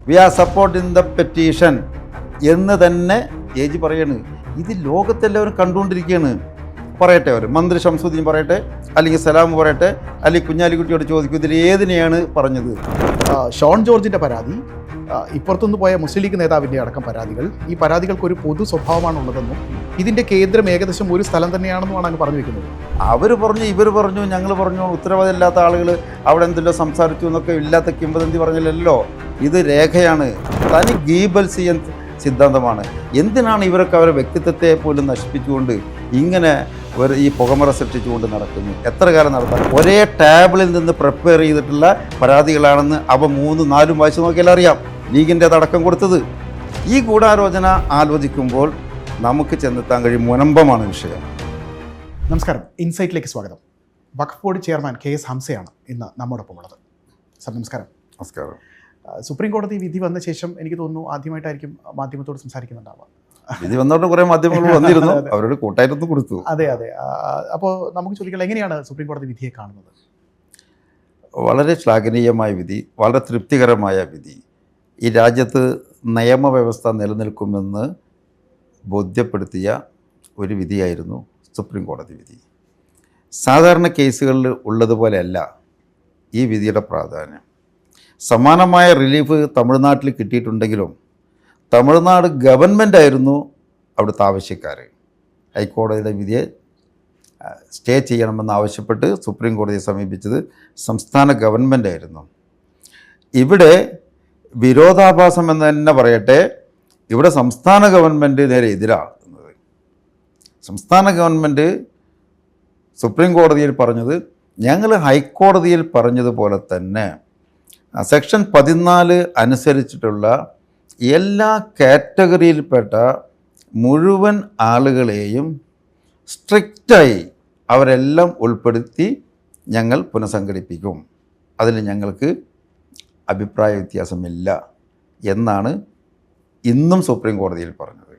V are supporting the petition എന്ന് തന്നെ age പറയാണ്. ഇത് ലോകത്തെല്ലാവരും കണ്ടുകൊണ്ടിരിക്കുകയാണ്. പറയട്ടെ, അവർ മന്ത്രി ശംസുദ്ദീൻ പറയട്ടെ, അല്ലെങ്കിൽ സലാം പറയട്ടെ, അല്ലെങ്കിൽ കുഞ്ഞാലിക്കുട്ടിയോട് ചോദിക്കും, ഇതിൽ ഏതിനെയാണ് പറഞ്ഞത്? ഷോൺ ജോർജിൻ്റെ പരാതി, ഇപ്പുറത്തുനിന്ന് പോയ മുസ്ലിം ലീഗ് നേതാവിൻ്റെ അടക്കം പരാതികൾ, ഈ പരാതികൾക്ക് ഒരു പൊതു സ്വഭാവമാണുള്ളതെന്നും ഇതിൻ്റെ കേന്ദ്രം ഏകദേശം ഒരു സ്ഥലം തന്നെയാണെന്നുമാണ് അങ്ങ് പറഞ്ഞു വെക്കുന്നത്. അവർ പറഞ്ഞു, ഇവർ പറഞ്ഞു, ഞങ്ങൾ പറഞ്ഞു, ഉത്തരവാദിത്തമില്ലാത്ത ആളുകൾ അവിടെ എന്തെല്ലോ സംസാരിച്ചു എന്നൊക്കെ ഇല്ലാത്ത കിംവദന്തി പറഞ്ഞില്ലല്ലോ. ഇത് രേഖയാണ്, തനി ഗീബൽസിയൻ സിദ്ധാന്തമാണ്. എന്തിനാണ് ഇവരൊക്കെ അവരുടെ വ്യക്തിത്വത്തെ പോലും നശിപ്പിച്ചുകൊണ്ട് ഇങ്ങനെ ഈ പുകമറ സൃഷ്ടിച്ചുകൊണ്ട് നടക്കുന്നു? എത്ര കാലം നടത്താൻ? ഒരേ ടേബിളിൽ നിന്ന് പ്രിപ്പയർ ചെയ്തിട്ടുള്ള പരാതികളാണെന്ന് അവ 3-4 വായിച്ച് നോക്കിയാൽ അറിയാം. ലീഗിൻ്റെ അടക്കം കൊടുത്തത്. ഈ ഗൂഢാലോചന ആലോചിക്കുമ്പോൾ നമുക്ക് ചെന്നെത്താൻ കഴിയും മുനമ്പമാണ് വിഷയം. നമസ്കാരം, ഇൻസൈറ്റിലേക്ക് സ്വാഗതം. വഖഫ് ബോർഡ് ചെയർമാൻ KS ഹംസയാണ് ഇന്ന് നമ്മോടൊപ്പം ഉള്ളത്. സാർ നമസ്കാരം. നമസ്കാരം. സുപ്രീം കോടതി വിധി വന്ന ശേഷം എനിക്ക് തോന്നുന്നു ആദ്യമായിട്ടായിരിക്കും മാധ്യമത്തോട് സംസാരിക്കുന്നുണ്ടാവുക. വിധി വന്നോണ്ട് കുറേ മാധ്യമങ്ങൾ വന്നിരുന്നു, അവരോട് കൂട്ടായിട്ടൊന്നും കൊടുത്തു. അതെ. അപ്പോൾ നമുക്ക് ചോദിക്കാം, എങ്ങനെയാണ് സുപ്രീം കോടതി വിധിയെ കാണുന്നത്? വളരെ ശ്ലാഘനീയമായ വിധി, വളരെ തൃപ്തികരമായ വിധി. ഈ രാജ്യത്ത് നിയമവ്യവസ്ഥ നിലനിൽക്കുമെന്ന് ബോധ്യപ്പെടുത്തിയ ഒരു വിധിയായിരുന്നു സുപ്രീം കോടതി വിധി. സാധാരണ കേസുകളിൽ ഉള്ളതുപോലെയല്ല ഈ വിധിയുടെ പ്രാധാന്യം. സമാനമായ റിലീഫ് തമിഴ്നാട്ടിൽ കിട്ടിയിട്ടുണ്ടെങ്കിലും തമിഴ്നാട് ഗവൺമെൻറ്റായിരുന്നു അവിടുത്തെ ആവശ്യക്കാർ. ഹൈക്കോടതിയുടെ വിധിയെ സ്റ്റേ ചെയ്യണമെന്ന് ആവശ്യപ്പെട്ട് സുപ്രീം കോടതിയെ സമീപിച്ചത് സംസ്ഥാന ഗവൺമെൻറ്റായിരുന്നു. ഇവിടെ വിരോധാഭാസം എന്ന് തന്നെ പറയട്ടെ, ഇവിടെ സംസ്ഥാന ഗവൺമെൻറ് നേരെ എതിരാകുന്നത്. സംസ്ഥാന ഗവൺമെൻറ് സുപ്രീം കോടതിയിൽ പറഞ്ഞത് ഞങ്ങൾ ഹൈക്കോടതിയിൽ പറഞ്ഞതുപോലെ തന്നെ സെക്ഷൻ 14 അനുസരിച്ചിട്ടുള്ള എല്ലാ കാറ്റഗറിയിൽപ്പെട്ട മുഴുവൻ ആളുകളെയും സ്ട്രിക്റ്റായി അവരെല്ലാം ഉൾപ്പെടുത്തി ഞങ്ങൾ പുനഃസംഘടിപ്പിക്കും, അതിൽ ഞങ്ങൾക്ക് അഭിപ്രായ വ്യത്യാസമില്ല എന്നാണ് ഇന്നും സുപ്രീം കോടതിയിൽ പറഞ്ഞത്.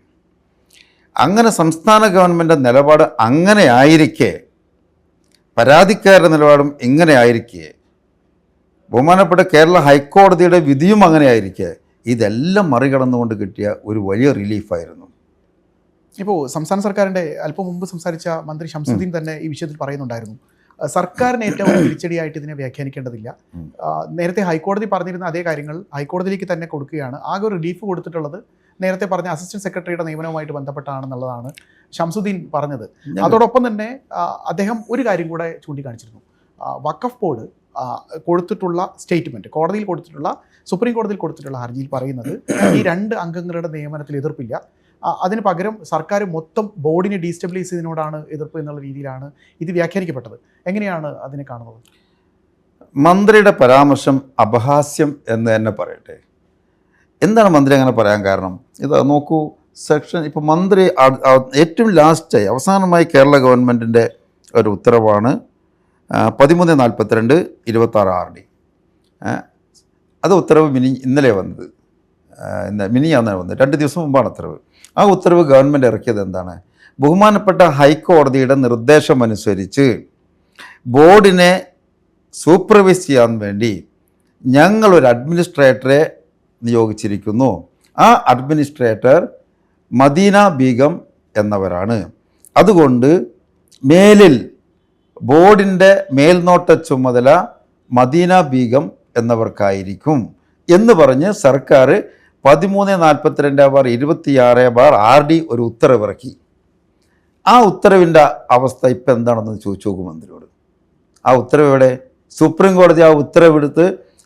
അങ്ങനെ സംസ്ഥാന ഗവൺമെൻറ് നിലപാട് അങ്ങനെ ആയിരിക്കെ, പരാതിക്കാരുടെ നിലപാടും ഇങ്ങനെ ആയിരിക്കെ, ബഹുമാനപ്പെട്ട കേരള ഹൈക്കോടതിയുടെ വിധിയും അങ്ങനെ ആയിരിക്കെ, ഇതെല്ലാം മറികടന്നുകൊണ്ട് കിട്ടിയ ഒരു വലിയ റിലീഫായിരുന്നു. ഇപ്പോൾ സംസ്ഥാന സർക്കാരിൻ്റെ അല്പം മുമ്പ് സംസാരിച്ച മന്ത്രി ശംസുദ്ദീൻ തന്നെ ഈ വിഷയത്തിൽ പറയുന്നുണ്ടായിരുന്നു, സർക്കാരിന് ഏറ്റവും തിരിച്ചടിയായിട്ട് ഇതിനെ വ്യാഖ്യാനിക്കേണ്ടതില്ല. നേരത്തെ ഹൈക്കോടതി പറഞ്ഞിരുന്ന അതേ കാര്യങ്ങൾ ഹൈക്കോടതിയിലേക്ക് തന്നെ കൊടുക്കുകയാണ്. ആകെ ഒരു റിലീഫ് കൊടുത്തിട്ടുള്ളത് നേരത്തെ പറഞ്ഞ അസിസ്റ്റന്റ് സെക്രട്ടറിയുടെ നിയമനവുമായിട്ട് ബന്ധപ്പെട്ടാണെന്നുള്ളതാണ് ശംസുദ്ദീൻ പറഞ്ഞത്. അതോടൊപ്പം തന്നെ അദ്ദേഹം ഒരു കാര്യം കൂടെ ചൂണ്ടിക്കാണിച്ചിരുന്നു. വഖഫ് ബോർഡ് കൊടുത്തിട്ടുള്ള സ്റ്റേറ്റ്മെൻറ്റ്, കോടതിയിൽ കൊടുത്തിട്ടുള്ള, സുപ്രീം കോടതിയിൽ കൊടുത്തിട്ടുള്ള ഹർജിയിൽ പറയുന്നത് ഈ 2 അംഗങ്ങളുടെ നിയമനത്തിൽ എതിർപ്പില്ല, അതിന് പകരം സർക്കാർ മൊത്തം ബോർഡിനെ ഡീസ്റ്റബിലൈസ് ചെയ്തതിനോടാണ് എതിർപ്പ് എന്നുള്ള രീതിയിലാണ് ഇത് വ്യാഖ്യാനിക്കപ്പെട്ടത്. എങ്ങനെയാണ് അതിനെ കാണുന്നത്? മന്ത്രിയുടെ പരാമർശം അപഹാസ്യം എന്ന് തന്നെ പറയട്ടെ. എന്താണ് മന്ത്രി അങ്ങനെ പറയാൻ കാരണം? ഇത് നോക്കൂ, സെക്ഷൻ ഇപ്പോൾ മന്ത്രി ഏറ്റവും ലാസ്റ്റായി അവസാനമായി കേരള ഗവൺമെൻറ്റിൻ്റെ ഒരു ഉത്തരവാണ് 1342/26 RD. അത് ഉത്തരവ് ഇന്നലെ വന്നത്, മിനിയാന്നാണ് വന്നത്, 2 ദിവസം മുമ്പാണ് ഉത്തരവ്. ആ ഉത്തരവ് ഗവൺമെൻറ് ഇറക്കിയത് എന്താണ്? ബഹുമാനപ്പെട്ട ഹൈക്കോടതിയുടെ നിർദ്ദേശമനുസരിച്ച് ബോർഡിനെ സൂപ്പർവൈസ് ചെയ്യാൻ വേണ്ടി ഞങ്ങളൊരു അഡ്മിനിസ്ട്രേറ്ററെ നിയോഗിച്ചിരിക്കുന്നു. ആ അഡ്മിനിസ്ട്രേറ്റർ മദീന ബീഗം എന്നവരാണ്. അതുകൊണ്ട് മേലിൽ ബോർഡിൻ്റെ മേൽനോട്ട ചുമതല മദീന ബീഗം എന്നവർക്കായിരിക്കും എന്ന് പറഞ്ഞ് സർക്കാർ 1342/26 RD ഒരു ഉത്തരവിറക്കി. ആ ഉത്തരവിൻ്റെ അവസ്ഥ ഇപ്പം എന്താണെന്ന് ചോദിച്ചു നോക്കും മന്ത്രിയോട്. ആ ഉത്തരവ് എവിടെ? സുപ്രീം കോടതി ആ ഉത്തരവെടുത്ത്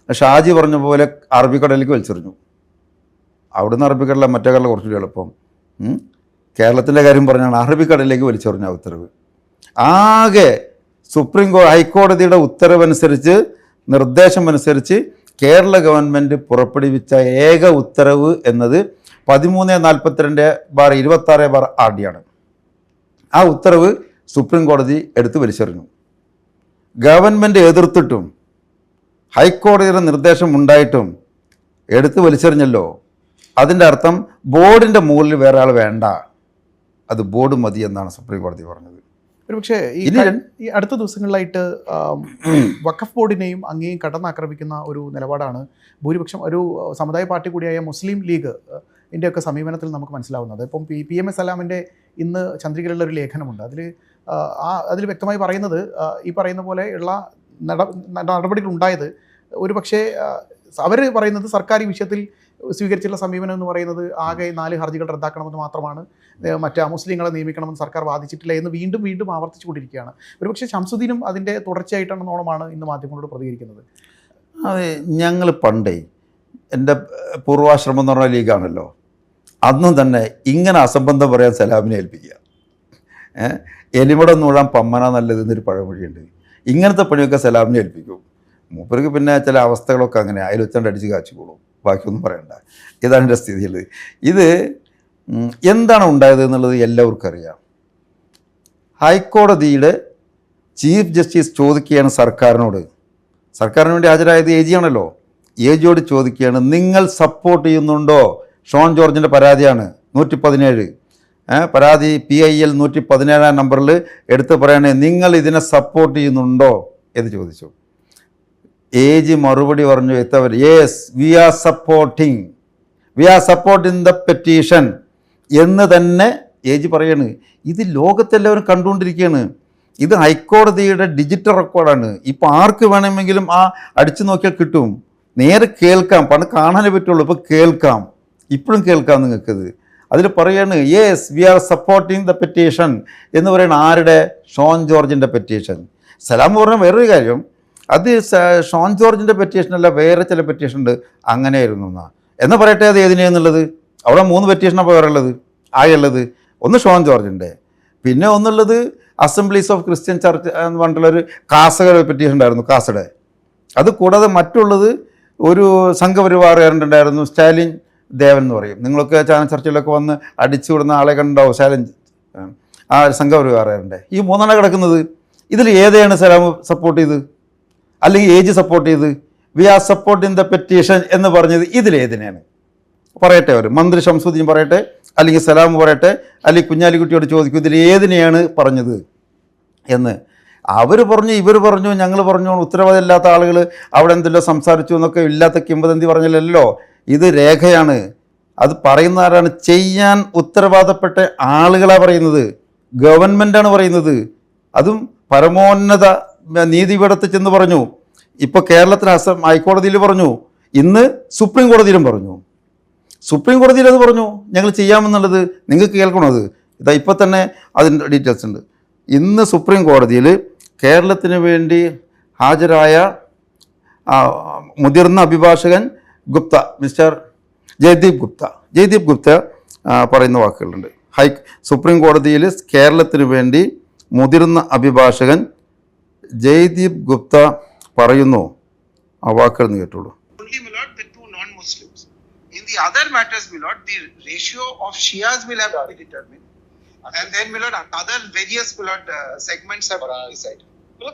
ഷാജി പറഞ്ഞ പോലെ അറബിക്കടലിലേക്ക് വലിച്ചെറിഞ്ഞു. അവിടുന്ന് അറബിക്കടല മറ്റേ കടല കുറച്ചുകൂടി എളുപ്പം. കേരളത്തിൻ്റെ കാര്യം പറഞ്ഞാണ് അറബിക്കടലിലേക്ക് വലിച്ചെറിഞ്ഞു ആ ഉത്തരവ്. ആകെ ഹൈക്കോടതിയുടെ ഉത്തരവനുസരിച്ച്, നിർദ്ദേശമനുസരിച്ച് കേരള ഗവൺമെൻറ് പുറപ്പെടുവിച്ച ഏക ഉത്തരവ് എന്നത് 1342/26 RD ആണ്. ആ ഉത്തരവ് സുപ്രീം കോടതി എടുത്ത് വലിച്ചെറിഞ്ഞു. ഗവൺമെൻറ് എതിർത്തിട്ടും ഹൈക്കോടതിയുടെ നിർദ്ദേശം ഉണ്ടായിട്ടും എടുത്ത് വലിച്ചെറിഞ്ഞല്ലോ. അതിൻ്റെ അർത്ഥം ബോർഡിൻ്റെ മുകളിൽ വേറെ ആൾ വേണ്ട, അത് ബോർഡ് മതി എന്നാണ് സുപ്രീം കോടതി പറഞ്ഞത്. ഒരുപക്ഷെ ഈ അടുത്ത ദിവസങ്ങളിലായിട്ട് വഖഫ് ബോർഡിനെയും അങ്ങേയും കടന്നാക്രമിക്കുന്ന ഒരു നിലപാടാണ് ഭൂരിപക്ഷം ഒരു സമുദായ പാർട്ടി കൂടിയായ മുസ്ലിം ലീഗ് ഒക്കെ സമീപനത്തിൽ നമുക്ക് മനസ്സിലാവുന്നത്. ഇപ്പം PM സലാമിൻ്റെ ഇന്ന് ചന്ദ്രികയിലുള്ള ഒരു ലേഖനമുണ്ട്. അതിൽ വ്യക്തമായി പറയുന്നത് ഈ പറയുന്ന പോലെയുള്ള നടപടികൾ ഉണ്ടായത് ഒരുപക്ഷെ അവർ പറയുന്നത് സർക്കാർ ഈ വിഷയത്തിൽ സ്വീകരിച്ചുള്ള സമീപനം എന്ന് പറയുന്നത് ആകെ 4 ഹർജികൾ റദ്ദാക്കണമെന്ന് മാത്രമാണ്, മറ്റ് മുസ്ലിങ്ങളെ നിയമിക്കണമെന്ന് സർക്കാർ വാദിച്ചിട്ടില്ല എന്ന് വീണ്ടും ആവർത്തിച്ചുകൊണ്ടിരിക്കുകയാണ്. ഒരുപക്ഷെ ശംസുദ്ദീനും അതിൻ്റെ തുടർച്ചയായിട്ടാണെന്നോണമാണ് ഇന്ന് മാധ്യമങ്ങളോട് പ്രതികരിക്കുന്നത്. അതെ, ഞങ്ങൾ പണ്ടേ എൻ്റെ പൂർവാശ്രമം എന്ന് പറഞ്ഞ ലീഗാണല്ലോ, അന്നും തന്നെ ഇങ്ങനെ അസംബന്ധം പറയാൻ സലാമിനെ ഏൽപ്പിക്കുക. എലിമടം നൂഴാൻ പമ്മന നല്ലതെന്നൊരു പഴമൊഴിയുണ്ട്. ഇങ്ങനത്തെ പണിയൊക്കെ സലാമിനെ ഏൽപ്പിക്കും. മൂപ്പർക്ക് പിന്നെ ചില അവസ്ഥകളൊക്കെ അങ്ങനെ അയൽവച്ചണ്ട് അടിച്ച് കാച്ചിക്കോളും, ബാക്കിയൊന്നും പറയണ്ട. ഇതാണ് എൻ്റെ സ്ഥിതിയുള്ളത്. ഇത് എന്താണ് ഉണ്ടായത് എന്നുള്ളത് എല്ലാവർക്കും അറിയാം. ഹൈക്കോടതിയുടെ ചീഫ് ജസ്റ്റിസ് ചോദിക്കുകയാണ് സർക്കാരിന് വേണ്ടി ഹാജരായത് AG ആണല്ലോ, AGയോട് ചോദിക്കുകയാണ്, നിങ്ങൾ സപ്പോർട്ട് ചെയ്യുന്നുണ്ടോ? ഷോൺ ജോർജിൻ്റെ പരാതിയാണ് 117 പരാതി PIL 117 നമ്പറിൽ എടുത്ത് പറയണേ, നിങ്ങൾ ഇതിനെ സപ്പോർട്ട് ചെയ്യുന്നുണ്ടോ എന്ന് ചോദിച്ചു. AG മറുപടി പറഞ്ഞു, yes we are supporting the petition എന്ന് തന്നെ AG പറയാണ്. ഇത് ലോകത്തെല്ലാവരും കണ്ടുകൊണ്ടിരിക്കുകയാണ്. ഇത് ഹൈക്കോടതിയുടെ ഡിജിറ്റൽ റെക്കോർഡാണ്. ഇപ്പോൾ ആർക്ക് വേണമെങ്കിലും അടിച്ചു നോക്കിയാൽ കിട്ടും. നേരെ കേൾക്കാം. പണ്ട് കാണാനേ പറ്റുള്ളൂ, ഇപ്പോൾ കേൾക്കാം. ഇപ്പോഴും കേൾക്കാം നിങ്ങൾക്കത്. അതിൽ പറയാണ്, yes we are supporting the petition എന്ന് പറയുന്ന ആരുടെ? ഷോൺ ജോർജിൻ്റെ പെറ്റീഷൻ. സലാം പറഞ്ഞ വേറൊരു കാര്യം, അത് ഷോൺ ജോർജിൻ്റെ പെറ്റീഷനല്ല, വേറെ ചില പെറ്റീഷൻ ഉണ്ട്, അങ്ങനെയായിരുന്നു എന്ന് പറയട്ടെ. അത് ഏതിനെയാന്നുള്ളത്? അവിടെ 3 പെറ്റീഷനാണ് വേറെ ഉള്ളത്, ആയുള്ളത്. ഒന്ന് ഷോൺ ജോർജിൻ്റെ, പിന്നെ ഒന്നുള്ളത് അസംബ്ലീസ് ഓഫ് ക്രിസ്ത്യൻ ചർച്ച് എന്ന് പറഞ്ഞിട്ടുള്ളൊരു കാസയുടെ പെറ്റീഷൻ ഉണ്ടായിരുന്നു, കാസയുടെ. അത് കൂടാതെ മറ്റുള്ളത് ഒരു സംഘപരിവാറുകാരുണ്ടായിരുന്നു, സ്റ്റാലിൻ ദേവൻ എന്ന് പറയും. നിങ്ങളൊക്കെ ചാനൽ ചർച്ചയിലൊക്കെ വന്ന് അടിച്ചു വിടുന്ന ആളെ കണ്ടാവും, സ്റ്റാലിൻ, ആ സംഘപരിവാറുകാരുണ്ട്. ഈ 3 കിടക്കുന്നത്. ഇതിൽ ഏതെയാണ് സലാം സപ്പോർട്ട് ചെയ്ത്, അല്ലെങ്കിൽ AG സപ്പോർട്ട് ചെയ്ത്? We are supporting the petition എന്ന് പറഞ്ഞത് ഇതിലേതിനെയാണ്? പറയട്ടെ, അവർ മന്ത്രി ശംസുദ്ദീൻ പറയട്ടെ, അല്ലെങ്കിൽ സലാം പറയട്ടെ, അല്ലെങ്കിൽ കുഞ്ഞാലിക്കുട്ടിയോട് ചോദിക്കും, ഇതിൽ ഏതിനെയാണ് പറഞ്ഞത് എന്ന്. അവർ പറഞ്ഞു, ഇവർ പറഞ്ഞു, ഞങ്ങൾ പറഞ്ഞു, ഉത്തരവാദിത്തം ഇല്ലാത്ത ആളുകൾ അവിടെ എന്തെല്ലോ സംസാരിച്ചു എന്നൊക്കെ ഇല്ലാത്ത കിംവദന്തി പറഞ്ഞില്ലല്ലോ. ഇത് രേഖയാണ്. അത് പറയുന്ന ആരാണ്? ചെയ്യാൻ ഉത്തരവാദപ്പെട്ട ആളുകളാണ് പറയുന്നത്, ഗവൺമെൻറ്റാണ് പറയുന്നത്. അതും പരമോന്നത നീതിപീഠത്തിൽ ചെന്ന് പറഞ്ഞു. ഇപ്പോൾ കേരളത്തിൽ ഹൈക്കോടതിയിൽ പറഞ്ഞു, ഇന്ന് സുപ്രീം കോടതിയിലും പറഞ്ഞു. സുപ്രീം കോടതിയിൽ അത് പറഞ്ഞു, ഞങ്ങൾ ചെയ്യാമെന്നുള്ളത്. നിങ്ങൾക്ക് കേൾക്കണോ അത്? ഇതാ ഇപ്പം തന്നെ അതിൻ്റെ ഡീറ്റെയിൽസ് ഉണ്ട്. ഇന്ന് സുപ്രീം കോടതിയിൽ കേരളത്തിന് വേണ്ടി ഹാജരായ മുതിർന്ന അഭിഭാഷകൻ ഗുപ്ത, മിസ്റ്റർ ജയ്ദീപ് ഗുപ്ത പറയുന്ന വാക്കുകളുണ്ട്. സുപ്രീം കോടതിയിൽ കേരളത്തിന് വേണ്ടി മുതിർന്ന അഭിഭാഷകൻ ജയ്ദീപ് ഗുപ്ത പറയുന്നു. ആ വാക്കുകൾ എന്ന് കേട്ടോളൂ. In the other matters, my lord, the ratio of Shias will have to be determined. And then, my lord, other various, my lord, segments have to be decided.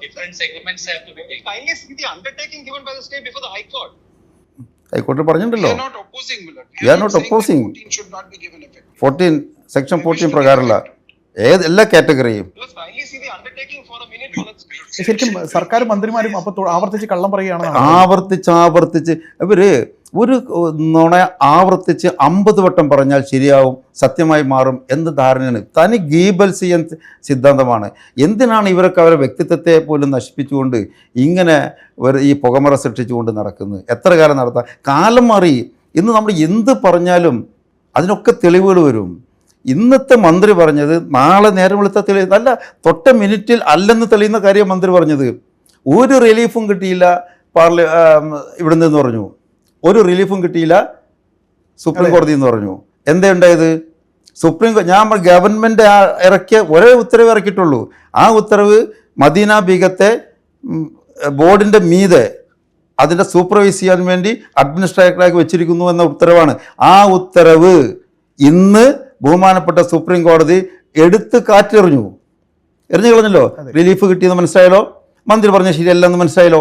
Different segments have to be taken. Finally, see the undertaking given by the state before the High Court. ഹൈക്കോടതി പറഞ്ഞിട്ടുണ്ടല്ലോ, We are not opposing, my lord. We are not opposing. 14 should not be given effect. 14 section 14 പ്രകാരമുള്ള എല്ലാ കാറ്റഗറിയും. Because finally, see the undertaking for a minute. ശരിക്കും സർക്കാർ മന്ത്രിമാരും അപ്പോൾ ആവർത്തിച്ച് കള്ളം പറയുകയാണ്. ആവർത്തിച്ച് ഇവർ ഒരു നുണ ആവർത്തിച്ച് 50 വട്ടം പറഞ്ഞാൽ ശരിയാവും, സത്യമായി മാറും എന്ന ധാരണയാണ്. തനി ഗീബൽസിയൻ സിദ്ധാന്തമാണ്. എന്തിനാണ് ഇവരൊക്കെ അവരുടെ വ്യക്തിത്വത്തെ പോലും നശിപ്പിച്ചുകൊണ്ട് ഇങ്ങനെ ഈ പുകമറ സൃഷ്ടിച്ചുകൊണ്ട് നടക്കുന്നത്? എത്ര കാലം നടത്താം? കാലം മാറി. ഇന്ന് നമ്മൾ എന്ത് പറഞ്ഞാലും അതിനൊക്കെ തെളിവുകൾ വരും. ഇന്നത്തെ മന്ത്രി പറഞ്ഞത് നാളെ നേരം വെളുത്ത തെളിവ് അല്ല, തൊട്ട മിനിറ്റിൽ അല്ലെന്ന് തെളിയുന്ന കാര്യം മന്ത്രി പറഞ്ഞത്. ഒരു റിലീഫും കിട്ടിയില്ല ഇവിടെ നിന്ന് പറഞ്ഞു, ഒരു റിലീഫും കിട്ടിയില്ല സുപ്രീം കോടതി എന്ന് പറഞ്ഞു. എന്താ ഉണ്ടായത്? ഞാൻ ഗവൺമെൻറ് ഇറക്കിയ ഒരേ ഉത്തരവ് ഇറക്കിയിട്ടുള്ളൂ. ആ ഉത്തരവ് മദീന ബീഗത്തെ ബോർഡിൻ്റെ മീതെ അതിൻ്റെ സൂപ്പർവൈസ് ചെയ്യാൻ വേണ്ടി അഡ്മിനിസ്ട്രേറ്ററാക്കി വെച്ചിരിക്കുന്നു എന്ന ഉത്തരവാണ്. ആ ഉത്തരവ് ഇന്ന് ബഹുമാനപ്പെട്ട സുപ്രീം കോടതി എടുത്ത് കാറ്റെറിഞ്ഞു കളഞ്ഞല്ലോ. റിലീഫ് കിട്ടിയെന്ന് മനസ്സിലായല്ലോ, മന്ത്രി പറഞ്ഞ ശരിയല്ലെന്ന് മനസ്സിലായല്ലോ.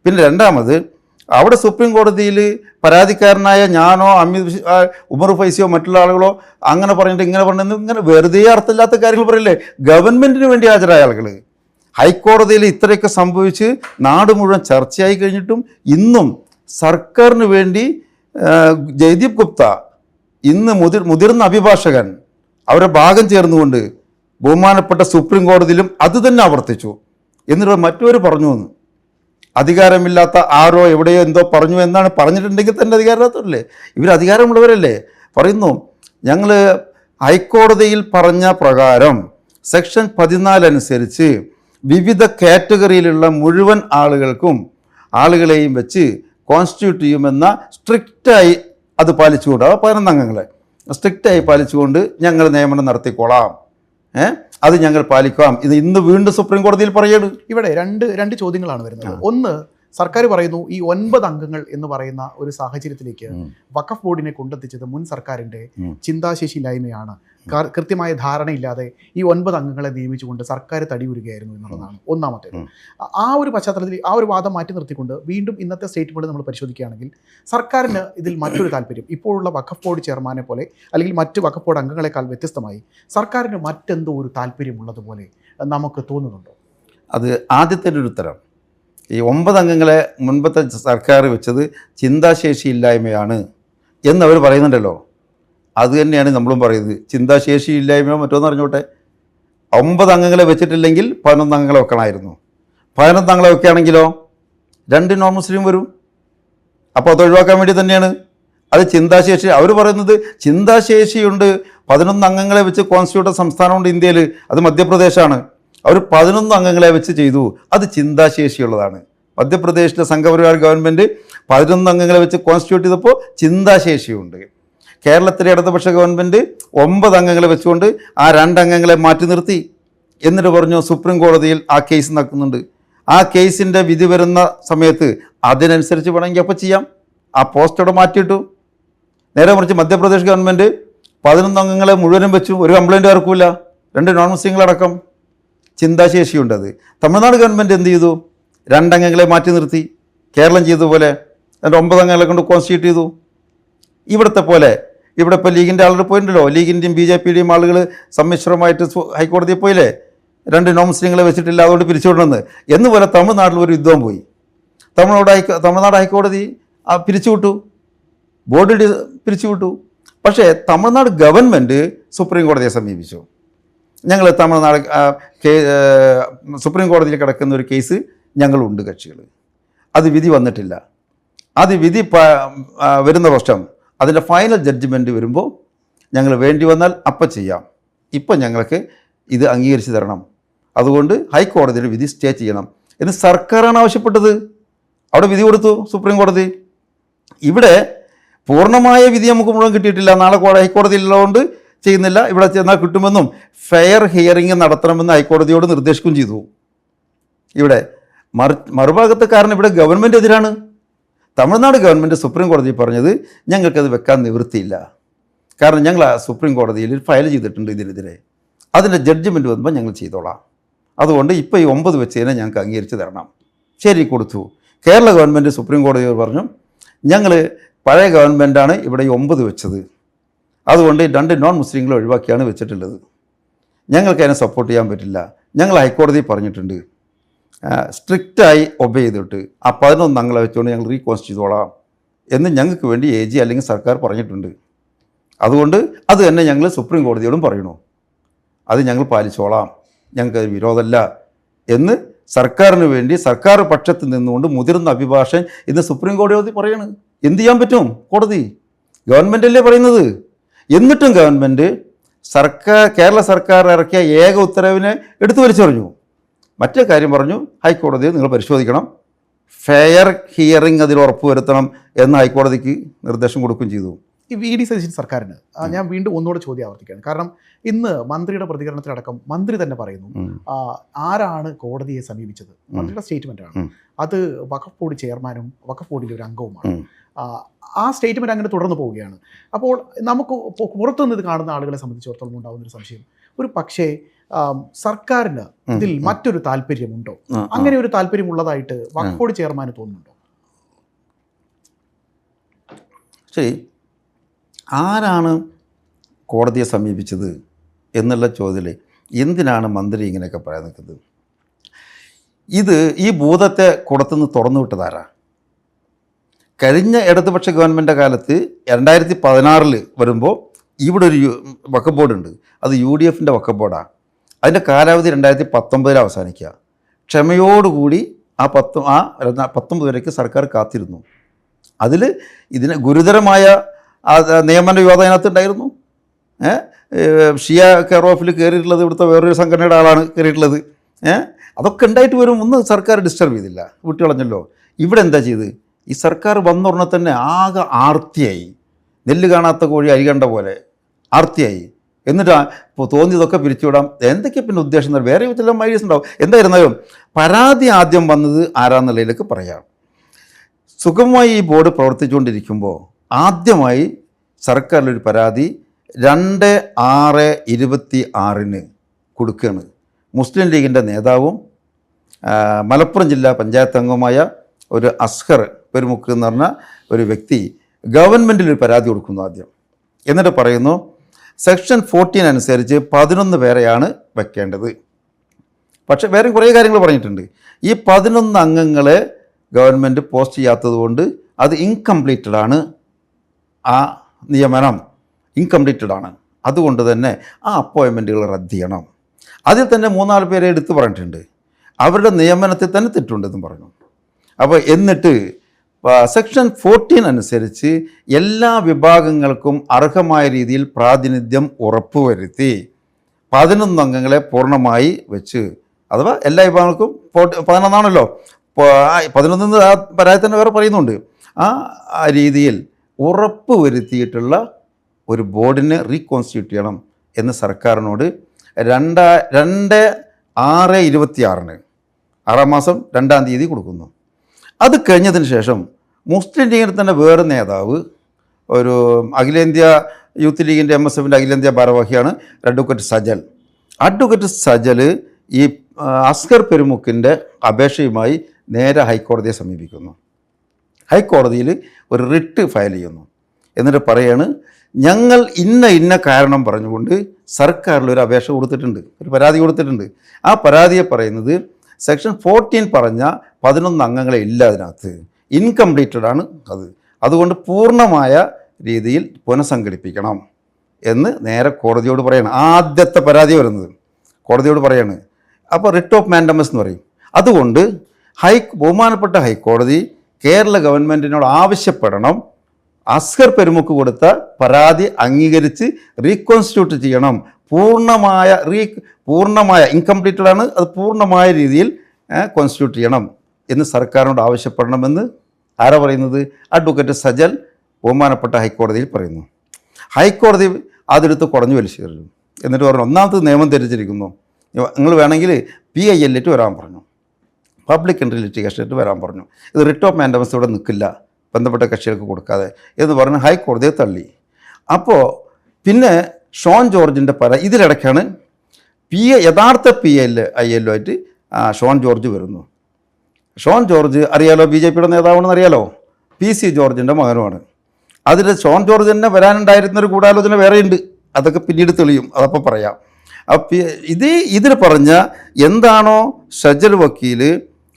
പിന്നെ രണ്ടാമത് അവിടെ സുപ്രീം കോടതിയിൽ പരാതിക്കാരനായ ഞാനോ ഉമർ ഫൈസിയോ മറ്റുള്ള ആളുകളോ അങ്ങനെ പറഞ്ഞിട്ട് ഇങ്ങനെ പറഞ്ഞിട്ട് ഇങ്ങനെ വെറുതെ അർത്ഥമില്ലാത്ത കാര്യങ്ങൾ പറയില്ലേ. ഗവൺമെൻറ്റിന് വേണ്ടി ഹാജരായ ആളുകൾ ഹൈക്കോടതിയിൽ ഇത്രയൊക്കെ സംഭവിച്ച് നാട് മുഴുവൻ ചർച്ചയായി കഴിഞ്ഞിട്ടും ഇന്നും സർക്കാരിന് വേണ്ടി ജയ്ദീപ് ഗുപ്ത ഇന്ന് മുതിർന്ന അഭിഭാഷകൻ അവരെ ഭാഗം ചേർന്നുകൊണ്ട് ബഹുമാനപ്പെട്ട സുപ്രീം കോടതിയിലും അത് തന്നെ ആവർത്തിച്ചു. എന്നിട്ട് മറ്റൊരു പറഞ്ഞു എന്ന് അധികാരമില്ലാത്ത ആരോ എവിടെയോ എന്തോ പറഞ്ഞു എന്നാണ് പറഞ്ഞിട്ടുണ്ടെങ്കിൽ തന്നെ അധികാരമില്ലാത്തവരല്ലേ, ഇവർ അധികാരമുള്ളവരല്ലേ. പറയുന്നു ഞങ്ങൾ ഹൈക്കോടതിയിൽ പറഞ്ഞ പ്രകാരം സെക്ഷൻ 14 അനുസരിച്ച് വിവിധ കാറ്റഗറിയിലുള്ള മുഴുവൻ ആളുകളെയും വെച്ച് കോൺസ്റ്റിറ്റ്യൂട്ട് ചെയ്യുമെന്ന സ്ട്രിക്റ്റായി അത് പാലിച്ചുകൊണ്ട് 11 അംഗങ്ങളെ സ്ട്രിക്റ്റായി പാലിച്ചുകൊണ്ട് ഞങ്ങൾ നിയമനം നടത്തിക്കോളാം, അത് ഞങ്ങൾ പാലിക്കാം. ഇത് ഇന്ന് വീണ്ടും സുപ്രീം കോടതിയിൽ പറയാണ്. ഇവിടെ രണ്ട് ചോദ്യങ്ങളാണ് വരുന്നത്. ഒന്ന്, സർക്കാർ പറയുന്നു ഈ 9 അംഗങ്ങൾ എന്ന് പറയുന്ന ഒരു സാഹചര്യത്തിലേക്ക് വഖഫ് ബോർഡിനെ കൊണ്ടെത്തിച്ചത് മുൻ സർക്കാരിൻ്റെ ചിന്താശേഷിയില്ലായ്മയാണ്. കൃത്യമായ ധാരണയില്ലാതെ ഈ 9 അംഗങ്ങളെ നിയമിച്ചുകൊണ്ട് സർക്കാർ തടിയുരുകയായിരുന്നു എന്നുള്ളതാണ് ഒന്നാമത്തേത്. ആ ഒരു പശ്ചാത്തലത്തിൽ ആ ഒരു വാദം മാറ്റി നിർത്തിക്കൊണ്ട് വീണ്ടും ഇന്നത്തെ സ്റ്റേറ്റ്മെന്റ് നമ്മൾ പരിശോധിക്കുകയാണെങ്കിൽ സർക്കാരിന് ഇതിൽ മറ്റൊരു താല്പര്യം, ഇപ്പോഴുള്ള വഖഫ് ബോർഡ് ചെയർമാനെ പോലെ അല്ലെങ്കിൽ മറ്റ് വഖഫ് ബോർഡ് അംഗങ്ങളെക്കാൾ വ്യത്യസ്തമായി സർക്കാരിന് മറ്റെന്തോ ഒരു താല്പര്യമുള്ളതുപോലെ നമുക്ക് തോന്നുന്നുണ്ടോ? അത് ആദ്യത്തെ ഒരു ഉത്തരം. ഈ 9 അംഗങ്ങളെ മുൻപത്തെ സർക്കാർ വെച്ചത് ചിന്താശേഷി ഇല്ലായ്മയാണ് എന്നവർ പറയുന്നുണ്ടല്ലോ. അത് തന്നെയാണ് നമ്മളും പറയുന്നത്. ചിന്താശേഷി ഇല്ലായ്മയോ മറ്റോന്ന് അറിഞ്ഞോട്ടെ. 9 അംഗങ്ങളെ വെച്ചിട്ടില്ലെങ്കിൽ 11 അംഗങ്ങളെ വെക്കണമായിരുന്നു. 11 അംഗങ്ങളെ വെക്കുകയാണെങ്കിലോ 2 നോൺ മുസ്ലിം വരും. അപ്പോൾ അത് ഒഴിവാക്കാൻ വേണ്ടി തന്നെയാണ്. അത് ചിന്താശേഷി, അവർ പറയുന്നത് ചിന്താശേഷിയുണ്ട് 11 അംഗങ്ങളെ വെച്ച് കോൺസ്റ്റിറ്റ്യൂട്ട് സംസ്ഥാനമുണ്ട് ഇന്ത്യയിൽ, അത് മധ്യപ്രദേശാണ്. അവർ 11 അംഗങ്ങളെ വെച്ച് ചെയ്തു, അത് ചിന്താശേഷിയുള്ളതാണ്. മധ്യപ്രദേശിലെ സംഘപരിവാർ ഗവൺമെൻറ് 11 അംഗങ്ങളെ വെച്ച് കോൺസ്റ്റിറ്റ്യൂട്ട് ചെയ്തപ്പോൾ ചിന്താശേഷിയുണ്ട്. കേരളത്തിലെ ഇടതുപക്ഷ ഗവൺമെൻറ് 9 അംഗങ്ങളെ വെച്ചുകൊണ്ട് ആ 2 അംഗങ്ങളെ മാറ്റി നിർത്തി. എന്നിട്ട് പറഞ്ഞു സുപ്രീം കോടതിയിൽ ആ കേസ് നടക്കുന്നുണ്ട്, ആ കേസിൻ്റെ വിധി വരുന്ന സമയത്ത് അതിനനുസരിച്ച് വേണമെങ്കിൽ അപ്പോൾ ചെയ്യാം. ആ പോസ്റ്റ് അവിടെ മാറ്റിയിട്ടു. നേരെ മറിച്ച് മധ്യപ്രദേശ് ഗവൺമെൻറ് 11 അംഗങ്ങളെ മുഴുവനും വെച്ചു, ഒരു കംപ്ലൈൻറ്റ് ഇറക്കില്ല, 2 നോൺ മുസ്ലിങ്ങളടക്കം. ചിന്താശേഷിയുണ്ട്. അത് തമിഴ്നാട് ഗവൺമെൻറ് എന്ത് ചെയ്തു? 2 അംഗങ്ങളെ മാറ്റി നിർത്തി, കേരളം ചെയ്തതുപോലെ. എന്നിട്ട് 9 അംഗങ്ങളെ കൊണ്ട് കോൺസ്റ്റിറ്റ്യൂട്ട് ചെയ്തു. ഇവിടുത്തെ പോലെ ഇവിടെ ഇപ്പോൾ ലീഗിൻ്റെ ആളുകൾ പോയിട്ടുണ്ടല്ലോ, ലീഗിൻ്റെയും BJP-യുടെയും ആളുകൾ സമ്മിശ്രമായിട്ട് ഹൈക്കോടതിയിൽ പോയില്ലേ, 2 നോൺ മുസ്ലിങ്ങളെ വെച്ചിട്ടില്ല അതുകൊണ്ട് പിരിച്ചുവിടണമെന്ന്. എന്നുപോലെ തമിഴ്നാട്ടിൽ ഒരു യുദ്ധം പോയി. തമിഴ്നാട് ഹൈക്കോടതി പിരിച്ചുവിട്ടു, ബോർഡ് പിരിച്ചുവിട്ടു. പക്ഷേ തമിഴ്നാട് ഗവൺമെൻറ് സുപ്രീം കോടതിയെ സമീപിച്ചു. ഞങ്ങൾ തമിഴ്നാട് സുപ്രീം കോടതിയിൽ കിടക്കുന്ന ഒരു കേസ് ഞങ്ങളുണ്ട് കക്ഷികൾ, അത് വിധി വന്നിട്ടില്ല. അത് വിധി വരുന്ന വർഷം അതിൻ്റെ ഫൈനൽ ജഡ്ജ്മെൻറ്റ് വരുമ്പോൾ ഞങ്ങൾ വേണ്ടി വന്നാൽ അപ്പം ചെയ്യാം, ഇപ്പം ഞങ്ങൾക്ക് ഇത് അംഗീകരിച്ച് തരണം, അതുകൊണ്ട് ഹൈക്കോടതിയുടെ വിധി സ്റ്റേ ചെയ്യണം എന്ന് സർക്കാരാണ് ആവശ്യപ്പെട്ടത്. അവിടെ വിധി കൊടുത്തു സുപ്രീം കോടതി. ഇവിടെ പൂർണ്ണമായ വിധി നമുക്ക് മുഴുവൻ കിട്ടിയിട്ടില്ല, നാളെ ഹൈക്കോടതിയിലുള്ളതുകൊണ്ട് ചെയ്യുന്നില്ല, ഇവിടെ ചെന്നാൽ കിട്ടുമെന്നും ഫെയർ ഹിയറിംഗ് നടത്തണമെന്ന് ഹൈക്കോടതിയോട് നിർദ്ദേശിക്കുകയും ചെയ്തു. ഇവിടെ മറുഭാഗത്തെ കാരണം ഇവിടെ ഗവൺമെൻറ് എതിരാണ്. തമിഴ്നാട് ഗവൺമെൻറ് സുപ്രീം കോടതി പറഞ്ഞത് ഞങ്ങൾക്കത് വെക്കാൻ നിവൃത്തിയില്ല, കാരണം ഞങ്ങൾ സുപ്രീം കോടതിയിൽ ഫയൽ ചെയ്തിട്ടുണ്ട് ഇതിനെതിരെ, അതിൻ്റെ ജഡ്ജ്മെൻറ്റ് വന്നപ്പോൾ ഞങ്ങൾ ചെയ്തോളാം, അതുകൊണ്ട് ഇപ്പോൾ ഈ 9 വെച്ചതിനെ ഞങ്ങൾക്ക് അംഗീകരിച്ച് തരണം. ശരി, കൊടുത്തു. കേരള ഗവൺമെൻറ് സുപ്രീം കോടതിയോട് പറഞ്ഞു ഞങ്ങൾ പഴയ ഗവൺമെൻറ്റാണ് ഇവിടെ ഈ 9 വെച്ചത്, അതുകൊണ്ട് 2 നോൺ മുസ്ലിങ്ങളെ ഒഴിവാക്കിയാണ് വെച്ചിട്ടുള്ളത്, ഞങ്ങൾക്ക് അതിനെ സപ്പോർട്ട് ചെയ്യാൻ പറ്റില്ല. ഞങ്ങൾ ഹൈക്കോടതി പറഞ്ഞിട്ടുണ്ട്, സ്ട്രിക്റ്റായി ഒബേ ചെയ്തിട്ട് ആ 11 അംഗങ്ങളെ വെച്ചുകൊണ്ട് ഞങ്ങൾ റീകോൺസ്റ്റ് ചെയ്തോളാം എന്ന് ഞങ്ങൾക്ക് വേണ്ടി AG അല്ലെങ്കിൽ സർക്കാർ പറഞ്ഞിട്ടുണ്ട്. അതുകൊണ്ട് അത് തന്നെ ഞങ്ങൾ സുപ്രീം കോടതിയോടും പറയണു, അത് ഞങ്ങൾ പാലിച്ചോളാം, ഞങ്ങൾക്ക് വിരോധമല്ല എന്ന് സർക്കാരിന് വേണ്ടി സർക്കാർ പക്ഷത്ത് നിന്നുകൊണ്ട് മുതിർന്ന അഭിഭാഷകൻ ഇന്ന് സുപ്രീം കോടതി പറയണ്. എന്ത് ചെയ്യാൻ പറ്റും? കോടതി ഗവൺമെൻറ്റല്ലേ പറയുന്നത്. എന്നിട്ടും ഗവൺമെൻറ് കേരള സർക്കാർ ഇറക്കിയ ഏക ഉത്തരവിനെ എടുത്തു വലിച്ചെറിഞ്ഞു. മറ്റേ കാര്യം പറഞ്ഞു ഹൈക്കോടതിയെ നിങ്ങൾ പരിശോധിക്കണം, ഫെയർ ഹിയറിംഗ് അതിൽ ഉറപ്പുവരുത്തണം എന്ന് ഹൈക്കോടതിക്ക് നിർദ്ദേശം കൊടുക്കുകയും ചെയ്തു. ഈ VD സതീശൻ സർക്കാരിന് ഞാൻ വീണ്ടും ഒന്നുകൂടെ ചോദ്യം ആവർത്തിക്കുകയാണ്. കാരണം ഇന്ന് മന്ത്രിയുടെ പ്രതികരണത്തിലടക്കം മന്ത്രി തന്നെ പറയുന്നു ആരാണ് കോടതിയെ സമീപിച്ചത്, മന്ത്രിയുടെ സ്റ്റേറ്റ്മെൻറ്റാണ് അത്, വഖഫ് ബോർഡ് ചെയർമാനും വഖഫ് ബോർഡിൻ്റെ ഒരു അംഗവുമാണ്. ആ സ്റ്റേറ്റ്മെൻറ്റ് അങ്ങനെ തുടർന്ന് പോവുകയാണ്. അപ്പോൾ നമുക്ക് പുറത്തുനിന്ന് ഇത് കാണുന്ന ആളുകളെ സംബന്ധിച്ചിടത്തോളം ഉണ്ടാകുന്നൊരു സംശയം, ഒരു പക്ഷേ സർക്കാരിന് ഇതിൽ മറ്റൊരു താല്പര്യമുണ്ടോ? അങ്ങനെ ഒരു താല്പര്യമുള്ളതായിട്ട് വഖഫ് ബോർഡ് ചെയർമാന് തോന്നുന്നുണ്ടോ? ശരി, ആരാണ് കോടതിയെ സമീപിച്ചത് എന്നുള്ള ചോദ്യത്തിൽ എന്തിനാണ് മന്ത്രി ഇങ്ങനെയൊക്കെ പറയാൻ നിൽക്കുന്നത്? ഇത് ഈ ഭൂതത്തെ കുടത്തുനിന്ന് തുറന്നു വിട്ടതാരാ? കഴിഞ്ഞ ഇടതുപക്ഷ ഗവൺമെൻറ് കാലത്ത് 2016 വരുമ്പോൾ ഇവിടെ ഒരു വഖഫ് ബോർഡുണ്ട്. അത് UDF വഖഫ് ബോർഡാണ്. അതിൻ്റെ കാലാവധി 2019 അവസാനിക്കുക. ക്ഷമയോടുകൂടി ആ 19 വരേക്ക് സർക്കാർ കാത്തിരുന്നു. അതിൽ ഇതിന് ഗുരുതരമായ നിയമന വിവാദം അതിനകത്തുണ്ടായിരുന്നു. ഷിയ കെയർ ഓഫിൽ കയറിയിട്ടുള്ളത് ഇവിടുത്തെ വേറൊരു സംഘടനയുടെ ആളാണ് കയറിയിട്ടുള്ളത്. അതൊക്കെ ഉണ്ടായിട്ട് വരും, ഒന്നും സർക്കാർ ഡിസ്റ്റർബ് ചെയ്തില്ല, വിട്ടുകളഞ്ഞല്ലോ. ഇവിടെ എന്താ ചെയ്ത്? ഈ സർക്കാർ വന്നുടനെ തന്നെ ആകെ ആർത്തിയായി, നെല്ല് കാണാത്ത കോഴി അരി കണ്ട പോലെ ആർത്തിയായി. എന്നിട്ട് ഇപ്പോൾ തോന്നിയതൊക്കെ പിരിച്ചുവിടാം. എന്തൊക്കെ പിന്നെ ഉദ്ദേശം? വേറെ ചില മൈഡീസ് ഉണ്ടാവും. എന്തായിരുന്നാലും പരാതി ആദ്യം വന്നത് ആരാന്നുള്ളതിലേക്ക് പറയാം. സുഗമമായി ഈ ബോർഡ് പ്രവർത്തിച്ചുകൊണ്ടിരിക്കുമ്പോൾ ആദ്യമായി സർക്കാരിലൊരു പരാതി 2/6/26 കൊടുക്കുകയാണ്. മുസ്ലിം ലീഗിൻ്റെ നേതാവും മലപ്പുറം ജില്ലാ പഞ്ചായത്ത് അംഗവുമായ ഒരു അസ്ഹർ പെരുമുക്ക് എന്ന് പറഞ്ഞ ഒരു വ്യക്തി ഗവൺമെൻറ്റിൽ ഒരു പരാതി കൊടുക്കുന്നു ആദ്യം. എന്നിട്ട് പറയുന്നു സെക്ഷൻ 14 അനുസരിച്ച് 11 പേരെയാണ് വെക്കേണ്ടത്. പക്ഷേ വേറെ കുറേ കാര്യങ്ങൾ പറഞ്ഞിട്ടുണ്ട്. ഈ 11 അംഗങ്ങളെ ഗവൺമെൻറ് പോസ്റ്റ് ചെയ്യാത്തത് കൊണ്ട് അത് ഇൻകംപ്ലീറ്റഡ് ആണ്. ആ നിയമനം ഇൻകംപ്ലീറ്റഡ് ആണ്. അതുകൊണ്ട് തന്നെ ആ അപ്പോയിൻമെൻറ്റുകൾ റദ്ദ് ചെയ്യണം. അതിൽ തന്നെ 3-4 പേരെ എടുത്ത് പറഞ്ഞിട്ടുണ്ട്. അവരുടെ നിയമനത്തിൽ തന്നെ തെറ്റുണ്ടെന്നും പറഞ്ഞു. അപ്പോൾ എന്നിട്ട് സെക്ഷൻ 14 അനുസരിച്ച് എല്ലാ വിഭാഗങ്ങൾക്കും അർഹമായ രീതിയിൽ പ്രാതിനിധ്യം ഉറപ്പുവരുത്തി 11 അംഗങ്ങളെ പൂർണ്ണമായി വെച്ച്, അഥവാ എല്ലാ വിഭാഗങ്ങൾക്കും 11 11 ആ പരാതി തന്നെ വേറെ പറയുന്നുണ്ട്. ആ രീതിയിൽ ഉറപ്പ് വരുത്തിയിട്ടുള്ള ഒരു ബോർഡിനെ റീകോൺസ്റ്റിറ്റ്യൂട്ട് ചെയ്യണം എന്ന് സർക്കാരിനോട് 2/6/26 6 മാസം 2-ാം തീയതി കൊടുക്കുന്നു. അത് കഴിഞ്ഞതിന് ശേഷം മുസ്ലിം ലീഗിൻ്റെ തന്നെ വേറെ നേതാവ്, ഒരു അഖിലേന്ത്യാ യൂത്ത് ലീഗിൻ്റെ MSFൻ്റെ അഖിലേന്ത്യാ ഭാരവാഹിയാണ് അഡ്വക്കേറ്റ് സജൽ ഈ അസ്ഹർ പെരുമുക്കിൻ്റെ അപേക്ഷയുമായി നേരെ ഹൈക്കോടതിയെ സമീപിക്കുന്നു. ഹൈക്കോടതിയിൽ ഒരു റിട്ട് ഫയൽ ചെയ്യുന്നു. എന്നിട്ട് പറയാണ്, ഞങ്ങൾ ഇന്ന കാരണം പറഞ്ഞുകൊണ്ട് സർക്കാരിലൊരു അപേക്ഷ കൊടുത്തിട്ടുണ്ട്, ഒരു പരാതി കൊടുത്തിട്ടുണ്ട്. ആ പരാതിയെ പറയുന്നത് സെക്ഷൻ 14 പറഞ്ഞ 11 അംഗങ്ങളെ ഇല്ല അതിനകത്ത്, ഇൻകംപ്ലീറ്റഡ് ആണ് അത്. അതുകൊണ്ട് പൂർണ്ണമായ രീതിയിൽ പുനഃസംഘടിപ്പിക്കണം എന്ന് നേരെ കോടതിയോട് പറയണം. ആദ്യത്തെ പരാതി വരുന്നത് കോടതിയോട് പറയാണ്. അപ്പോൾ റിട്ട് ഓഫ് മാൻഡമസ് എന്ന് പറയും. അതുകൊണ്ട് ബഹുമാനപ്പെട്ട ഹൈക്കോടതി കേരള ഗവൺമെൻറ്റിനോട് ആവശ്യപ്പെടണം, അസ്ഹർ പെരുമുക്ക് കൊടുത്ത പരാതി അംഗീകരിച്ച് റീകോൺസ്റ്റിറ്റ്യൂട്ട് ചെയ്യണം. പൂർണ്ണമായ ഇൻകംപ്ലീറ്റഡ് ആണ്, അത് പൂർണ്ണമായ രീതിയിൽ കോൺസ്റ്റിറ്റ്യൂട്ട് ചെയ്യണം എന്ന് സർക്കാരിനോട് ആവശ്യപ്പെടണമെന്ന് ആരാ പറയുന്നത്? അഡ്വക്കേറ്റ് സജൽ ബഹുമാനപ്പെട്ട ഹൈക്കോടതിയിൽ പറയുന്നു. ഹൈക്കോടതി അതെടുത്ത് കുറഞ്ഞു വലിച്ചെറിഞ്ഞു. എന്നിട്ട് പറഞ്ഞു, ഒന്നാമത്തെ നിയമം ധരിച്ചിരിക്കുന്നു, നിങ്ങൾ വേണമെങ്കിൽ PIL വരാൻ പറഞ്ഞു, പബ്ലിക് ഇൻട്രസ്റ്റ് ലിറ്റിഗേഷൻ വരാൻ പറഞ്ഞു. ഇത് റിട്ട് ഓഫ് മാൻഡമസ് ഇവിടെ നിൽക്കില്ല, ബന്ധപ്പെട്ട കക്ഷികൾക്ക് കൊടുക്കാതെ എന്ന് പറഞ്ഞ് ഹൈക്കോടതിയെ തള്ളി. അപ്പോൾ പിന്നെ ഷോൺ ജോർജിൻ്റെ ഇതിലിടയ്ക്കാണ് യഥാർത്ഥ PIL ആയിട്ട് ഷോൺ ജോർജ് വരുന്നു. ഷോൺ ജോർജ് അറിയാലോ, BJPയുടെ നേതാവാണെന്ന് അറിയാലോ, PC ജോർജിൻ്റെ മകനുമാണ്. അതിൽ ഷോൺ ജോർജ് തന്നെ വരാനുണ്ടായിരുന്നൊരു ഗൂഢാലോചന വേറെയുണ്ട്, അതൊക്കെ പിന്നീട് തെളിയും, അതപ്പോൾ പറയാം. ഇതിൽ പറഞ്ഞ എന്താണോ സജൽ വക്കീൽ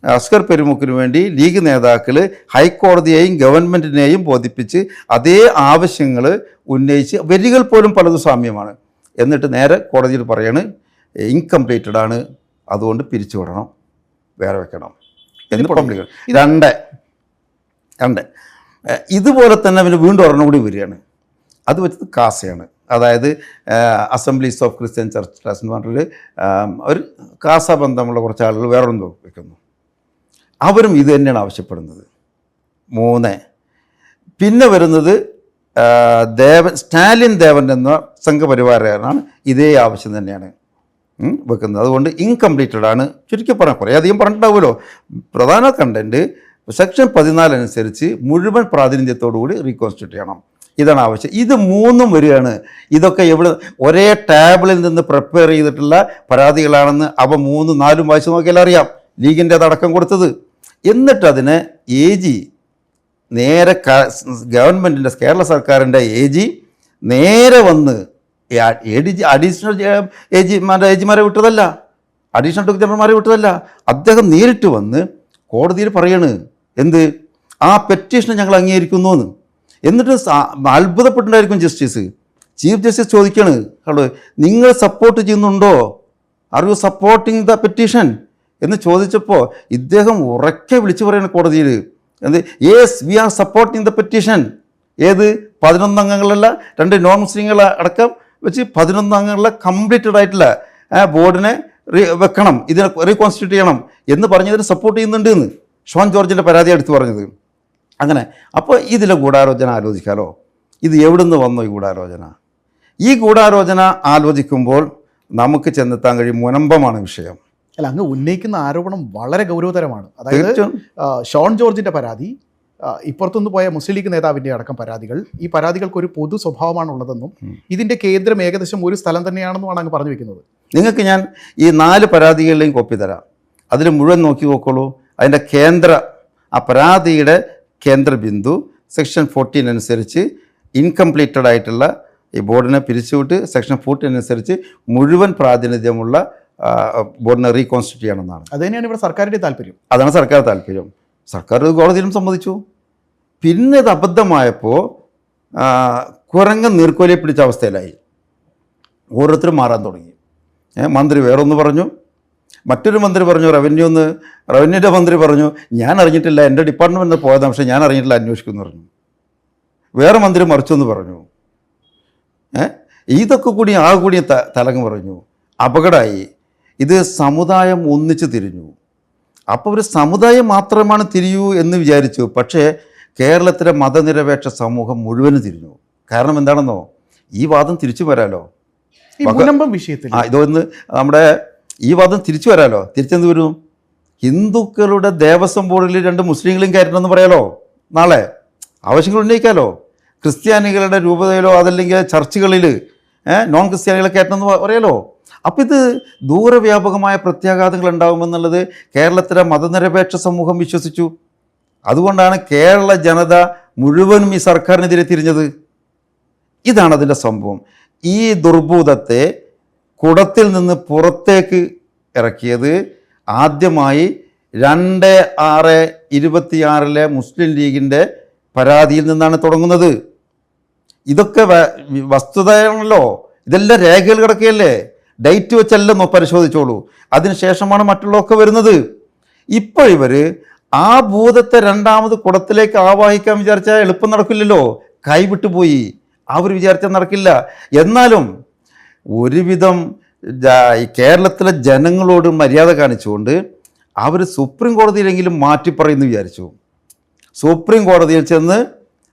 അസ്ഹർ പെരുമുക്കിന് വേണ്ടി ലീഗ് നേതാക്കൾ ഹൈക്കോടതിയെയും ഗവൺമെൻറ്റിനെയും ബോധിപ്പിച്ച് അതേ ആവശ്യങ്ങൾ ഉന്നയിച്ച് വരികൾ പോലും പലതും സാമ്യമാണ്. എന്നിട്ട് നേരെ കോടതിയിൽ പറയാണ്, ഇൻകംപ്ലീറ്റഡ് ആണ്, അതുകൊണ്ട് പിരിച്ചുവിടണം, വേറെ വെക്കണം എന്ന് പബ്ലിക്. രണ്ട് ഇതുപോലെ തന്നെ പിന്നെ വീണ്ടും ഒരെണ്ണം കൂടി വരികയാണ്. അത് വെച്ചത് കാസയാണ്, അതായത് assemblies of Christian church trust എന്ന് പറഞ്ഞിട്ട് ഒരു കാസ ബന്ധമുള്ള കുറച്ച് ആളുകൾ വേറൊന്നും വെക്കുന്നു. അവരും ഇത് തന്നെയാണ് ആവശ്യപ്പെടുന്നത്. 3 പിന്നെ വരുന്നത് സ്റ്റാലിൻ ദേവൻ എന്ന സംഘപരിവാരനാണ് ഇതേ ആവശ്യം തന്നെയാണ് വെക്കുന്നത്. അതുകൊണ്ട് ഇൻകംപ്ലീറ്റഡ് ആണ്. ചുരുക്കി പറഞ്ഞാൽ കുറേ അധികം പറഞ്ഞിട്ടുണ്ടാവുമല്ലോ. പ്രധാന കണ്ടൻറ്റ് സെക്ഷൻ 14 അനുസരിച്ച് മുഴുവൻ പ്രാതിനിധ്യത്തോടുകൂടി റീകോൺസ്റ്റിറ്റ്യൂട്ട് ചെയ്യണം, ഇതാണ് ആവശ്യം. ഇത് 3 വരികയാണ്. ഇതൊക്കെ ഒരേ ടേബിളിൽ നിന്ന് പ്രിപ്പയർ ചെയ്തിട്ടുള്ള പരാതികളാണെന്ന് അവ 3-4 വായിച്ച് നോക്കിയാൽ അറിയാം, ലീഗിൻ്റെ അതടക്കം കൊടുത്തത്. എന്നിട്ട് അതിനെ AG നേരെ ഗവൺമെൻറ്റിൻ്റെ കേരള സർക്കാരിൻ്റെ AG നേരെ വന്ന് അഡീഷണൽ AGമാരെ വിട്ടതല്ല, അഡീഷണൽ ഡയറക്ടർ ജനറൽമാരെ വിട്ടതല്ല. അദ്ദേഹം നേരിട്ട് വന്ന് കോടതിയിൽ പറയാണ് എന്ത്, ആ പെറ്റീഷനെ ഞങ്ങൾ അംഗീകരിക്കുന്നു എന്ന്. എന്നിട്ട് അത്ഭുതപ്പെട്ടിട്ടുണ്ടായിരിക്കും ജസ്റ്റിസ്. ചീഫ് ജസ്റ്റിസ് ചോദിക്കുകയാണ്, ഹലോ നിങ്ങൾ സപ്പോർട്ട് ചെയ്യുന്നുണ്ടോ, are you supporting the petition എന്ന് ചോദിച്ചപ്പോൾ ഇദ്ദേഹം ഉറക്കെ വിളിച്ചു പറയുന്ന കോടതിയിൽ എന്ത്, yes we are supporting the petition. ഏത് 11 അംഗങ്ങളുള്ള 2 നോൺ മുസ്ലിങ്ങൾ അടക്കം വെച്ച് 11 അംഗങ്ങളുള്ള കംപ്ലീറ്റഡ് ആയിട്ടുള്ള ബോർഡിനെ വെക്കണം, ഇതിനെ റീകോൺസ്റ്റിറ്റ്യൂട്ട് ചെയ്യണം എന്ന് പറഞ്ഞതിന് സപ്പോർട്ട് ചെയ്യുന്നുണ്ട് എന്ന് ഷോൺ ജോർജിൻ്റെ പരാതി എടുത്ത് പറഞ്ഞത്. അങ്ങനെ അപ്പോൾ ഇതിലെ ഗൂഢാലോചന ആലോചിക്കാലോ. ഇത് എവിടുന്ന് വന്നു ഈ ഗൂഢാലോചന? ഈ ഗൂഢാലോചന ആലോചിക്കുമ്പോൾ നമുക്ക് ചെന്നെത്താൻ കഴിയും മുനമ്പമാണ് വിഷയം. അല്ല, അങ്ങ് ഉന്നയിക്കുന്ന ആരോപണം വളരെ ഗൗരവതരമാണ്. അതായത് ഷോൺ ജോർജിന്റെ പരാതി, ഇപ്പുറത്തുനിന്ന് പോയ മുസ്ലിം ലീഗ് നേതാവിൻ്റെ അടക്കം പരാതികൾ, ഈ പരാതികൾക്ക് ഒരു പൊതു സ്വഭാവമാണുള്ളതെന്നും ഇതിൻ്റെ കേന്ദ്രം ഏകദേശം ഒരു സ്ഥലം തന്നെയാണെന്നുമാണ് അങ്ങ് പറഞ്ഞു വെക്കുന്നത്. നിങ്ങൾക്ക് ഞാൻ ഈ 4 പരാതികളിലെയും കോപ്പി തരാം. അതിൽ മുഴുവൻ നോക്കി നോക്കോളൂ. അതിൻ്റെ ആ പരാതിയുടെ കേന്ദ്ര ബിന്ദു സെക്ഷൻ 14 അനുസരിച്ച് ഇൻകംപ്ലീറ്റഡ് ആയിട്ടുള്ള ഈ ബോർഡിനെ പിരിച്ചുവിട്ട് സെക്ഷൻ 14 അനുസരിച്ച് മുഴുവൻ പ്രാതിനിധ്യമുള്ള ബോർഡിനെ റീകോൺസ്റ്റിറ്റ്യൂട്ട് ചെയ്യണമെന്നാണ്. അത് തന്നെയാണ് ഇവിടെ സർക്കാരിൻ്റെ താല്പര്യം. അതാണ് സർക്കാർ താല്പര്യം. സർക്കാർ കോടതിയിലും സമ്മതിച്ചു. പിന്നെ ഇത് അബദ്ധമായപ്പോൾ കുരങ്ങൻ നീർക്കോലിയെ പിടിച്ച അവസ്ഥയിലായി. ഓരോരുത്തരും മാറാൻ തുടങ്ങി. മന്ത്രി വേറൊന്ന് പറഞ്ഞു, മറ്റൊരു മന്ത്രി പറഞ്ഞു, റവന്യൂൻ്റെ മന്ത്രി പറഞ്ഞു ഞാൻ അറിഞ്ഞിട്ടില്ല, എൻ്റെ ഡിപ്പാർട്ട്മെൻറ്റിൽ പോയതാണ്, പക്ഷേ ഞാൻ അറിഞ്ഞിട്ടില്ല, അന്വേഷിക്കുമെന്ന് പറഞ്ഞു. വേറെ മന്ത്രി മറിച്ചെന്ന് പറഞ്ഞു. ഇതൊക്കെ കൂടി കൂടി തലങ്ങ് പറഞ്ഞു. അപകടമായി. ഇത് സമുദായം ഒന്നിച്ച് തിരിഞ്ഞു. അപ്പോൾ ഒരു സമുദായം മാത്രമാണ് തിരിയൂ എന്ന് വിചാരിച്ചു. പക്ഷേ കേരളത്തിലെ മതനിരപേക്ഷ സമൂഹം മുഴുവനും തിരിഞ്ഞു. കാരണം എന്താണെന്നോ, ഈ വാദം തിരിച്ചു വരാലോ. വിഷയത്തിൽ ഇതൊന്ന് നമ്മുടെ ഈ വാദം തിരിച്ചു വരാലോ. തിരിച്ചെന്ത് വരും? ഹിന്ദുക്കളുടെ ദേവസ്വം ബോർഡിൽ 2 മുസ്ലിങ്ങളെയും കയറ്റണമെന്ന് പറയാലോ. നാളെ ആവശ്യങ്ങൾ ഉന്നയിക്കാമല്ലോ. ക്രിസ്ത്യാനികളുടെ രൂപതയിലോ അതല്ലെങ്കിൽ ചർച്ചുകളിൽ നോൺ ക്രിസ്ത്യാനികളെ കയറ്റണമെന്ന് പറയാലോ. അപ്പോൾ ഇത് ദൂരവ്യാപകമായ പ്രത്യാഘാതങ്ങൾ ഉണ്ടാകുമെന്നുള്ളത് കേരളത്തിലെ മതനിരപേക്ഷ സമൂഹം വിശ്വസിച്ചു. അതുകൊണ്ടാണ് കേരള ജനത മുഴുവനും ഈ സർക്കാരിനെതിരെ തിരിഞ്ഞത്. ഇതാണ് അതിൻ്റെ സംഭവം. ഈ ദുർഭൂതത്തെ കുടത്തിൽ നിന്ന് പുറത്തേക്ക് ഇറക്കിയത് ആദ്യമായി 2/6/26 മുസ്ലിം ലീഗിൻ്റെ പരാതിയിൽ നിന്നാണ് തുടങ്ങുന്നത്. ഇതൊക്കെ വസ്തുതയാണല്ലോ. ഇതെല്ലാം രേഖകൾ കിടക്കുകയല്ലേ. ഡേറ്റ് വെച്ചെല്ലാം പരിശോധിച്ചോളൂ. അതിനുശേഷമാണ് മറ്റുള്ളതൊക്കെ വരുന്നത്. ഇപ്പോൾ ഇവർ ആ ഭൂതത്തെ രണ്ടാമത് കുടത്തിലേക്ക് ആവാഹിക്കാൻ വിചാരിച്ചാൽ എളുപ്പം നടക്കില്ലല്ലോ. കൈവിട്ടു പോയി. അവർ വിചാരിച്ചാൽ നടക്കില്ല. എന്നാലും ഒരുവിധം ഈ കേരളത്തിലെ ജനങ്ങളോട് മര്യാദ കാണിച്ചുകൊണ്ട് അവർ സുപ്രീം കോടതിയിലെങ്കിലും മാറ്റിപ്പറയുന്നു വിചാരിച്ചു. സുപ്രീം കോടതിയിൽ ചെന്ന്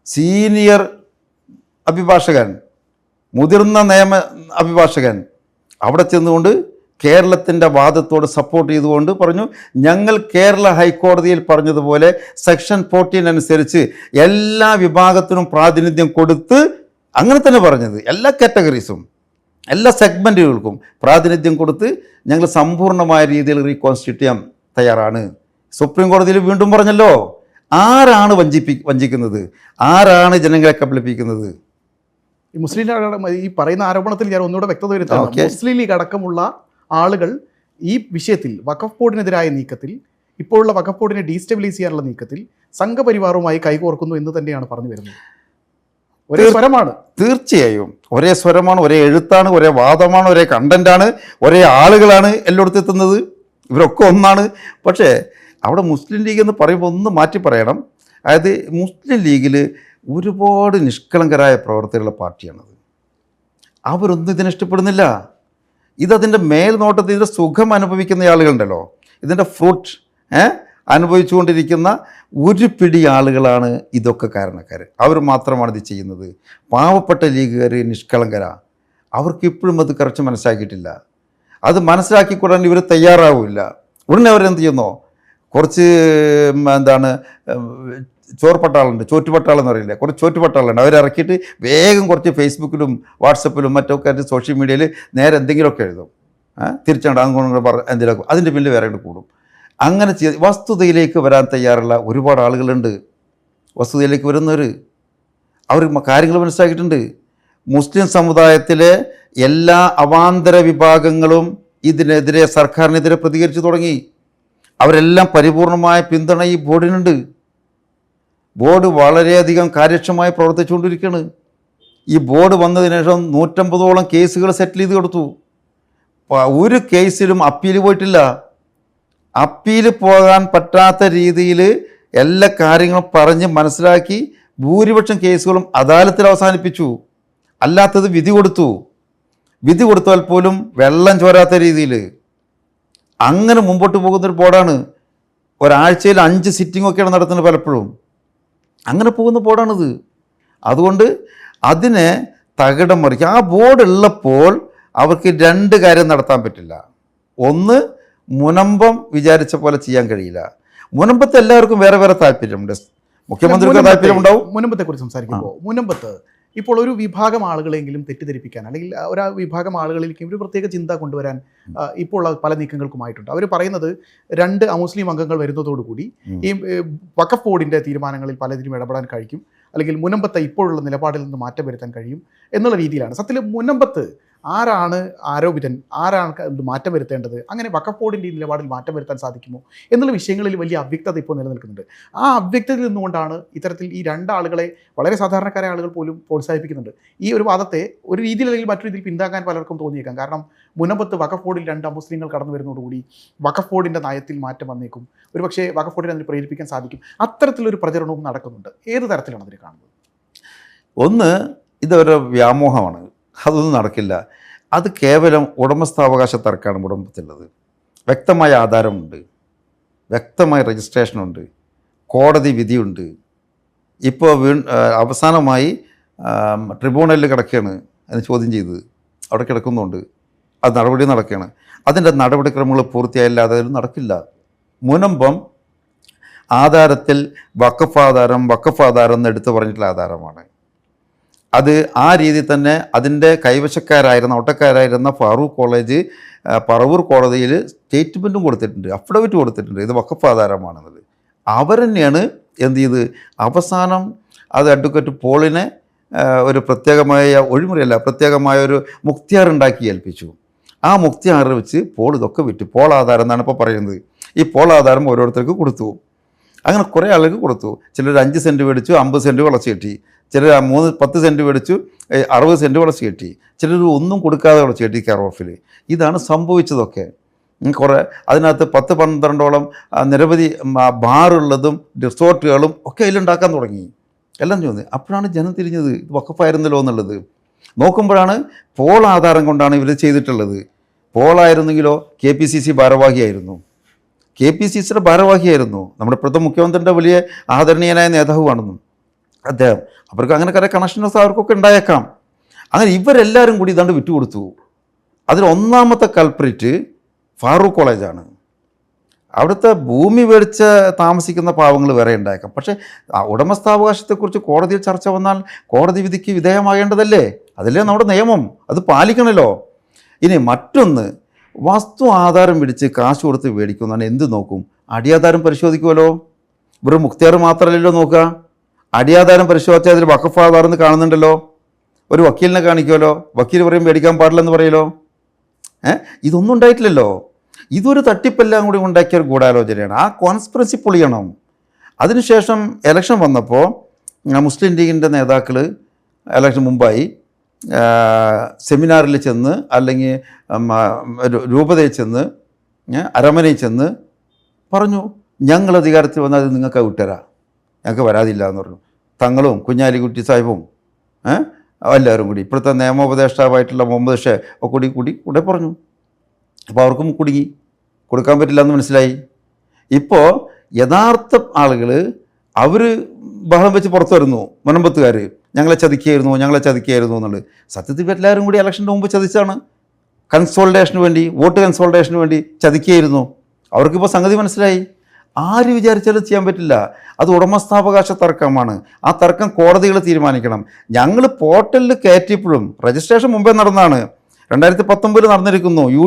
സീനിയർ അഭിഭാഷകൻ, മുതിർന്ന നിയമ അഭിഭാഷകൻ അവിടെ ചെന്നുകൊണ്ട് കേരളത്തിൻ്റെ വാദത്തോട് സപ്പോർട്ട് ചെയ്തുകൊണ്ട് പറഞ്ഞു, ഞങ്ങൾ കേരള ഹൈക്കോടതിയിൽ പറഞ്ഞതുപോലെ സെക്ഷൻ 14 അനുസരിച്ച് എല്ലാ വിഭാഗത്തിനും പ്രാതിനിധ്യം കൊടുത്ത്, അങ്ങനെ തന്നെ പറഞ്ഞത്, എല്ലാ കാറ്റഗറീസും എല്ലാ സെഗ്മെൻറ്റുകൾക്കും പ്രാതിനിധ്യം കൊടുത്ത് ഞങ്ങൾ സമ്പൂർണ്ണമായ രീതിയിൽ റീകോൺസ്റ്റിറ്റ്യൂട്ട് ചെയ്യാൻ തയ്യാറാണ്. സുപ്രീം കോടതിയിൽ വീണ്ടും പറഞ്ഞല്ലോ. ആരാണ് വഞ്ചിക്കുന്നത്? ആരാണ് ജനങ്ങളെ കബളിപ്പിക്കുന്നത്? ഈ മുസ്ലിം ലീഗ് ഈ പറയുന്ന ആരോപണത്തിൽ ഞാൻ ഒന്നുകൂടെ വ്യക്തത വരുത്താം. മുസ്ലിം ലീഗ് അടക്കമുള്ള ആളുകൾ ഈ വിഷയത്തിൽ വഖഫ് ബോർഡിനെതിരായ നീക്കത്തിൽ, ഇപ്പോഴുള്ള വഖഫ് ബോർഡിനെ ഡീസ്റ്റെബിലൈസ് ചെയ്യാനുള്ള നീക്കത്തിൽ സംഘപരിവാറുമായി കൈകോർക്കുന്നു എന്ന് തന്നെയാണ് പറഞ്ഞു വരുന്നത്. ഒരേ സ്വരമാണ്. തീർച്ചയായും ഒരേ സ്വരമാണ്, ഒരേ എഴുത്താണ്, ഒരേ വാദമാണ്, ഒരേ കണ്ടന്റാണ്, ഒരേ ആളുകളാണ് എല്ലായിടത്തും എത്തുന്നത്. ഇവരൊക്കെ ഒന്നാണ്. പക്ഷേ അവിടെ മുസ്ലിം ലീഗ് എന്ന് പറയുമ്പോൾ ഒന്ന് മാറ്റി പറയണം. അതായത് മുസ്ലിം ലീഗിൽ ഒരുപാട് നിഷ്കളങ്കരായ പ്രവർത്തകരുള്ള പാർട്ടിയാണത്. അവരൊന്നും ഇതിനെ ഇഷ്ടപ്പെടുന്നില്ല. ഇതതിൻ്റെ മേൽനോട്ടത്തിൽ ഇതിൻ്റെ സുഖം അനുഭവിക്കുന്ന ആളുകളുണ്ടല്ലോ, ഇതിൻ്റെ ഫ്രൂട്ട് അനുഭവിച്ചുകൊണ്ടിരിക്കുന്ന ഒരു പിടി ആളുകളാണ് ഇതൊക്കെ കാരണക്കാർ. അവർ മാത്രമാണ് ഇത് ചെയ്യുന്നത്. പാവപ്പെട്ട ലീഗുകാർ നിഷ്കളങ്കര. അവർക്ക് ഇപ്പോഴും അത് കുറച്ച് മനസ്സിലാക്കിയിട്ടില്ല. അത് മനസ്സിലാക്കിക്കൊണ്ടാൻ ഇവർ തയ്യാറാവില്ല. ഉടനെ അവരെന്ത് ചെയ്യുന്നോ, കുറച്ച് ചോർപ്പട്ടാളുണ്ട്, ചോറ്റുപട്ടാളം എന്ന് പറയില്ലേ, കുറച്ച് ചോറ്റുപട്ടാളുണ്ട്, അവരിറക്കിയിട്ട് വേഗം കുറച്ച് ഫേസ്ബുക്കിലും വാട്സപ്പിലും മറ്റൊക്കെ സോഷ്യൽ മീഡിയയിൽ നേരെ എന്തെങ്കിലുമൊക്കെ എഴുതും. തിരിച്ചാണ്ട് അങ്ങോട്ട് എന്തെങ്കിലുമൊക്കെ അതിൻ്റെ പിന്നിൽ വേറെ കൂടും. അങ്ങനെ വസ്തുതയിലേക്ക് വരാൻ തയ്യാറുള്ള ഒരുപാട് ആളുകളുണ്ട്. വസ്തുതയിലേക്ക് വരുന്നവർ അവർ കാര്യങ്ങൾ മനസ്സിലാക്കിയിട്ടുണ്ട്. മുസ്ലിം സമുദായത്തിലെ എല്ലാ അവാന്തര വിഭാഗങ്ങളും ഇതിനെതിരെ സർക്കാരിനെതിരെ പ്രതികരിച്ചു തുടങ്ങി. അവരെല്ലാം പരിപൂർണമായ പിന്തുണ ഈ ബോർഡിനുണ്ട്. ബോർഡ് വളരെയധികം കാര്യക്ഷമമായി പ്രവർത്തിച്ചുകൊണ്ടിരിക്കുകയാണ്. ഈ ബോർഡ് വന്നതിന് ശേഷം 150ഓളം കേസുകൾ സെറ്റിൽ ചെയ്ത് കൊടുത്തു. ഒരു കേസിലും അപ്പീൽ പോയിട്ടില്ല. അപ്പീൽ പോകാൻ പറ്റാത്ത രീതിയിൽ എല്ലാ കാര്യങ്ങളും പറഞ്ഞ് മനസ്സിലാക്കി ഭൂരിപക്ഷം കേസുകളും അദാലത്തിൽ അവസാനിപ്പിച്ചു. അല്ലാത്തത് വിധി കൊടുത്തു. വിധി കൊടുത്താൽ പോലും വെള്ളം ചോരാത്ത രീതിയിൽ അങ്ങനെ മുമ്പോട്ട് പോകുന്നൊരു ബോർഡാണ്. ഒരാഴ്ചയിൽ 5 സിറ്റിങ്ങൊക്കെയാണ് നടത്തുന്നത് പലപ്പോഴും. അങ്ങനെ പോകുന്ന ബോർഡാണിത്. അതുകൊണ്ട് അതിനെ തകിടം മറിക്കുക. ആ ബോർഡ് ഉള്ളപ്പോൾ അവർക്ക് 2 കാര്യം നടത്താൻ പറ്റില്ല. ഒന്ന്, മുനമ്പം വിചാരിച്ച പോലെ ചെയ്യാൻ കഴിയില്ല. മുനമ്പത്ത് എല്ലാവർക്കും വേറെ വേറെ താല്പര്യമുണ്ട്. മുഖ്യമന്ത്രിക്ക് താല്പര്യമുണ്ടാവും. മുനമ്പത്തെക്കുറിച്ച് സംസാരിക്കുമ്പോൾ മുനമ്പത്ത് ഇപ്പോൾ ഒരു വിഭാഗം ആളുകളെങ്കിലും തെറ്റിദ്ധരിപ്പിക്കാൻ അല്ലെങ്കിൽ ഒരു വിഭാഗം ആളുകളിലേക്ക് ഒരു പ്രത്യേക ചിന്ത കൊണ്ടുവരാൻ ഇപ്പോൾ ഉള്ള പല നീക്കങ്ങൾക്കുമായിട്ടുണ്ട്. അവർ പറയുന്നത് 2 അമുസ്ലിം അംഗങ്ങൾ വരുന്നതോടുകൂടി ഈ വഖഫ് ബോർഡിൻ്റെ തീരുമാനങ്ങളിൽ പലതിനും ഇടപെടാൻ കഴിയും, അല്ലെങ്കിൽ മുനമ്പത്തെ ഇപ്പോഴുള്ള നിലപാടിൽ നിന്ന് മാറ്റം വരുത്താൻ കഴിയും എന്നുള്ള രീതിയിലാണ്. സത്യത്തിൽ മുനമ്പത്ത് ആരാണ് ആരോപിതൻ, ആരാണ് മാറ്റം വരുത്തേണ്ടത്, അങ്ങനെ വഖഫ് ബോർഡിൻ്റെ ഈ നിലപാടിൽ മാറ്റം വരുത്താൻ സാധിക്കുമോ എന്നുള്ള വിഷയങ്ങളിൽ വലിയ അവ്യക്തത ഇപ്പോൾ നിലനിൽക്കുന്നുണ്ട്. ആ അവ്യക്തതയിൽ നിന്നുകൊണ്ടാണ് ഇത്തരത്തിൽ ഈ 2 ആളുകളെ, വളരെ സാധാരണക്കാരായ ആളുകൾ പോലും പ്രോത്സാഹിപ്പിക്കുന്നുണ്ട്. ഈ ഒരു വാദത്തെ ഒരു രീതിയിൽ അല്ലെങ്കിൽ മറ്റൊരു രീതിയിൽ പിന്താക്കാൻ പലർക്കും തോന്നിയേക്കാം. കാരണം മുനമ്പത്ത് വഖഫ് ബോർഡിൽ 2 മുസ്ലിങ്ങൾ കടന്നു വരുന്നതോടുകൂടി വഖഫ് ബോർഡിൻ്റെ നയത്തിൽ മാറ്റം വന്നേക്കും, ഒരുപക്ഷേ വഖഫ് ബോർഡിനെ അതിന് പ്രേരിപ്പിക്കാൻ സാധിക്കും. അത്തരത്തിലൊരു പ്രചരണവും നടക്കുന്നുണ്ട്. ഏത് തരത്തിലാണ് അതിനെ കാണുന്നത്? ഒന്ന്, ഇതൊരു വ്യാമോഹമാണ്. അതൊന്നും നടക്കില്ല. അത് കേവലം ഉടമസ്ഥാവകാശ തർക്കമാണ് കുടുംബത്തിലുള്ളത്. വ്യക്തമായ ആധാരമുണ്ട്, വ്യക്തമായ രജിസ്ട്രേഷനുണ്ട്, കോടതി വിധിയുണ്ട്. ഇപ്പോൾ അവസാനമായി ട്രിബ്യൂണലിൽ കിടക്കുകയാണ് അതിന് ചോദ്യം ചെയ്തത്. അവിടെ കിടക്കുന്നുണ്ട്. അത് നടപടി നടക്കുകയാണ്. അതിൻ്റെ നടപടിക്രമങ്ങൾ പൂർത്തിയായില്ലാതെ അതിൽ നടക്കില്ല. മുനമ്പം ആധാരത്തിൽ വഖഫ് ആധാരം എന്ന് എടുത്തു പറഞ്ഞിട്ടുള്ള ആധാരമാണ്. അത് ആ രീതിയിൽ തന്നെ അതിൻ്റെ കൈവശക്കാരായിരുന്ന ഒട്ടക്കാരായിരുന്ന ഫാറൂഖ് കോളേജ് പറവൂർ കോടതിയിൽ സ്റ്റേറ്റ്മെൻറ്റും കൊടുത്തിട്ടുണ്ട്, അഫിഡവിറ്റ് കൊടുത്തിട്ടുണ്ട്, ഇത് വഖഫ് ആധാരമാണെന്നത്. അവർ തന്നെയാണ് എന്ത് ചെയ്ത് അവസാനം അത് അഡ്വക്കേറ്റ് പോളിനെ ഒരു പ്രത്യേകമായ ഒഴിമുറിയല്ല, പ്രത്യേകമായ ഒരു മുക്തിയാർ ഉണ്ടാക്കി ഏൽപ്പിച്ചു. ആ മുക്തിയാർ വെച്ച് പോൾ ഇതൊക്കെ വിറ്റു. പോൾ ആധാരം എന്നാണ് ഇപ്പോൾ പറയുന്നത്. ഈ പോൾ ആധാരം ഓരോരുത്തർക്ക് കൊടുത്തു. അങ്ങനെ കുറേ ആളുകൾക്ക് കൊടുത്തു. ചിലർ 5 സെൻറ്റ് മേടിച്ചു, 50 സെൻറ്റ് വളച്ച് കെട്ടി. ചിലർ 10 സെൻറ്റ് മേടിച്ചു, 60 സെൻറ്റ് വളച്ച് കെട്ടി. ചിലർ ഒന്നും കൊടുക്കാതെ വളച്ച് കെട്ടി കെയർ ഓഫിൽ. ഇതാണ് സംഭവിച്ചതൊക്കെ. കുറേ അതിനകത്ത് 10-12ഓളം നിരവധി ബാറുള്ളതും റിസോർട്ടുകളും ഒക്കെ അതിലുണ്ടാക്കാൻ തുടങ്ങി. എല്ലാം ചോദിച്ചു. അപ്പോഴാണ് ജനം തിരിഞ്ഞത് ഇത് വഖഫായിരുന്നല്ലോ എന്നുള്ളത്. നോക്കുമ്പോഴാണ് പോൾ ആധാരം കൊണ്ടാണ് ഇവർ ചെയ്തിട്ടുള്ളത്. പോളായിരുന്നെങ്കിലോ KPCC ഭാരവാഹിയായിരുന്നു. KPCCയുടെ ഭാരവാഹിയായിരുന്നു. നമ്മുടെ ഇപ്പോഴത്തെ മുഖ്യമന്ത്രിയുടെ വലിയ ആദരണീയനായ നേതാവുമാണെന്നും അദ്ദേഹം. അവർക്ക് അങ്ങനെ കുറേ കണക്ഷൻസ് അവർക്കൊക്കെ ഉണ്ടായേക്കാം. അങ്ങനെ ഇവരെല്ലാവരും കൂടി ഇതാണ്ട് വിട്ടുകൊടുത്തു. അതിൽ ഒന്നാമത്തെ കൾപ്രിറ്റ് ഫാറൂഖ് കോളേജാണ്. അവിടുത്തെ ഭൂമി മേടിച്ച് താമസിക്കുന്ന പാവങ്ങൾ വേറെ ഉണ്ടായേക്കാം. പക്ഷേ ഉടമസ്ഥാവകാശത്തെക്കുറിച്ച് കോടതിയിൽ ചർച്ച വന്നാൽ കോടതി വിധിക്ക് വിധേയമാകേണ്ടതല്ലേ? അതല്ലേ നമ്മുടെ നിയമം, അത് പാലിക്കണമല്ലോ. ഇനി മറ്റൊന്ന്, വസ്തു ആധാരം പിടിച്ച് കാശ് കൊടുത്ത് മേടിക്കുന്നതാണ്. എന്ത് നോക്കും? അടിയാധാരം പരിശോധിക്കുമല്ലോ. വെറും മുക്തിയാർ മാത്രമല്ലല്ലോ നോക്കുക. അടിയാധാരം പരിശോധിച്ചാൽ അതിൽ വഖഫ് ആധാരം എന്ന് കാണുന്നുണ്ടല്ലോ. ഒരു വക്കീലിനെ കാണിക്കുമല്ലോ. വക്കീൽ പറയും മേടിക്കാൻ പാടില്ലെന്ന് പറയല്ലോ. ഇതൊന്നും ഉണ്ടായിട്ടില്ലല്ലോ. ഇതൊരു തട്ടിപ്പെല്ലാം കൂടി ഉണ്ടാക്കിയ ഒരു ഗൂഢാലോചനയാണ്. ആ കോൺസ്പിറസി പൊളിയണം. അതിനുശേഷം ഇലക്ഷൻ വന്നപ്പോൾ മുസ്ലിം ലീഗിൻ്റെ നേതാക്കൾ ഇലക്ഷൻ മുമ്പായി സെമിനാറിൽ ചെന്ന്, അല്ലെങ്കിൽ രൂപതയിൽ ചെന്ന്, അരമനയിൽ ചെന്ന് പറഞ്ഞു, ഞങ്ങൾ അധികാരത്തിൽ വന്നാൽ അത് നിങ്ങൾക്ക് വിട്ടുതരാം, ഞങ്ങൾക്ക് വരാതില്ല എന്ന് പറഞ്ഞു. തങ്ങളും കുഞ്ഞാലിക്കുട്ടി സാഹിബും എല്ലാവരും കൂടി, ഇപ്പോഴത്തെ നിയമോപദേഷ്ടാവായിട്ടുള്ള മുഹമ്മദ് ഷേ ഒക്കെ കൂടി പറഞ്ഞു. അപ്പോൾ അവർക്കും കുടുങ്ങി, കൊടുക്കാൻ പറ്റില്ല എന്ന് മനസ്സിലായി. ഇപ്പോൾ യഥാർത്ഥ ആളുകൾ അവർ ബഹളം വെച്ച് പുറത്തു വരുന്നു. മുനമ്പത്തുകാർ ഞങ്ങളെ ചതിക്കുകയായിരുന്നു എന്നുള്ളത്. സത്യത്തിൽ എല്ലാവരും കൂടി ഇലക്ഷൻ്റെ മുമ്പ് ചതിച്ചാണ്. കൺസോൾട്ടേഷന് വേണ്ടി, വോട്ട് കൺസോൾട്ടേഷന് വേണ്ടി ചതിക്കുകയായിരുന്നു. അവർക്കിപ്പോൾ സംഗതി മനസ്സിലായി. ആര് വിചാരിച്ചാലും ചെയ്യാൻ പറ്റില്ല. അത് ഉടമസ്ഥാവകാശ തർക്കമാണ്. ആ തർക്കം കോടതികൾ തീരുമാനിക്കണം. ഞങ്ങൾ പോർട്ടലിൽ കയറ്റിയപ്പോഴും രജിസ്ട്രേഷൻ മുമ്പേ നടന്നതാണ്. 2019 നടന്നിരിക്കുന്നു. യു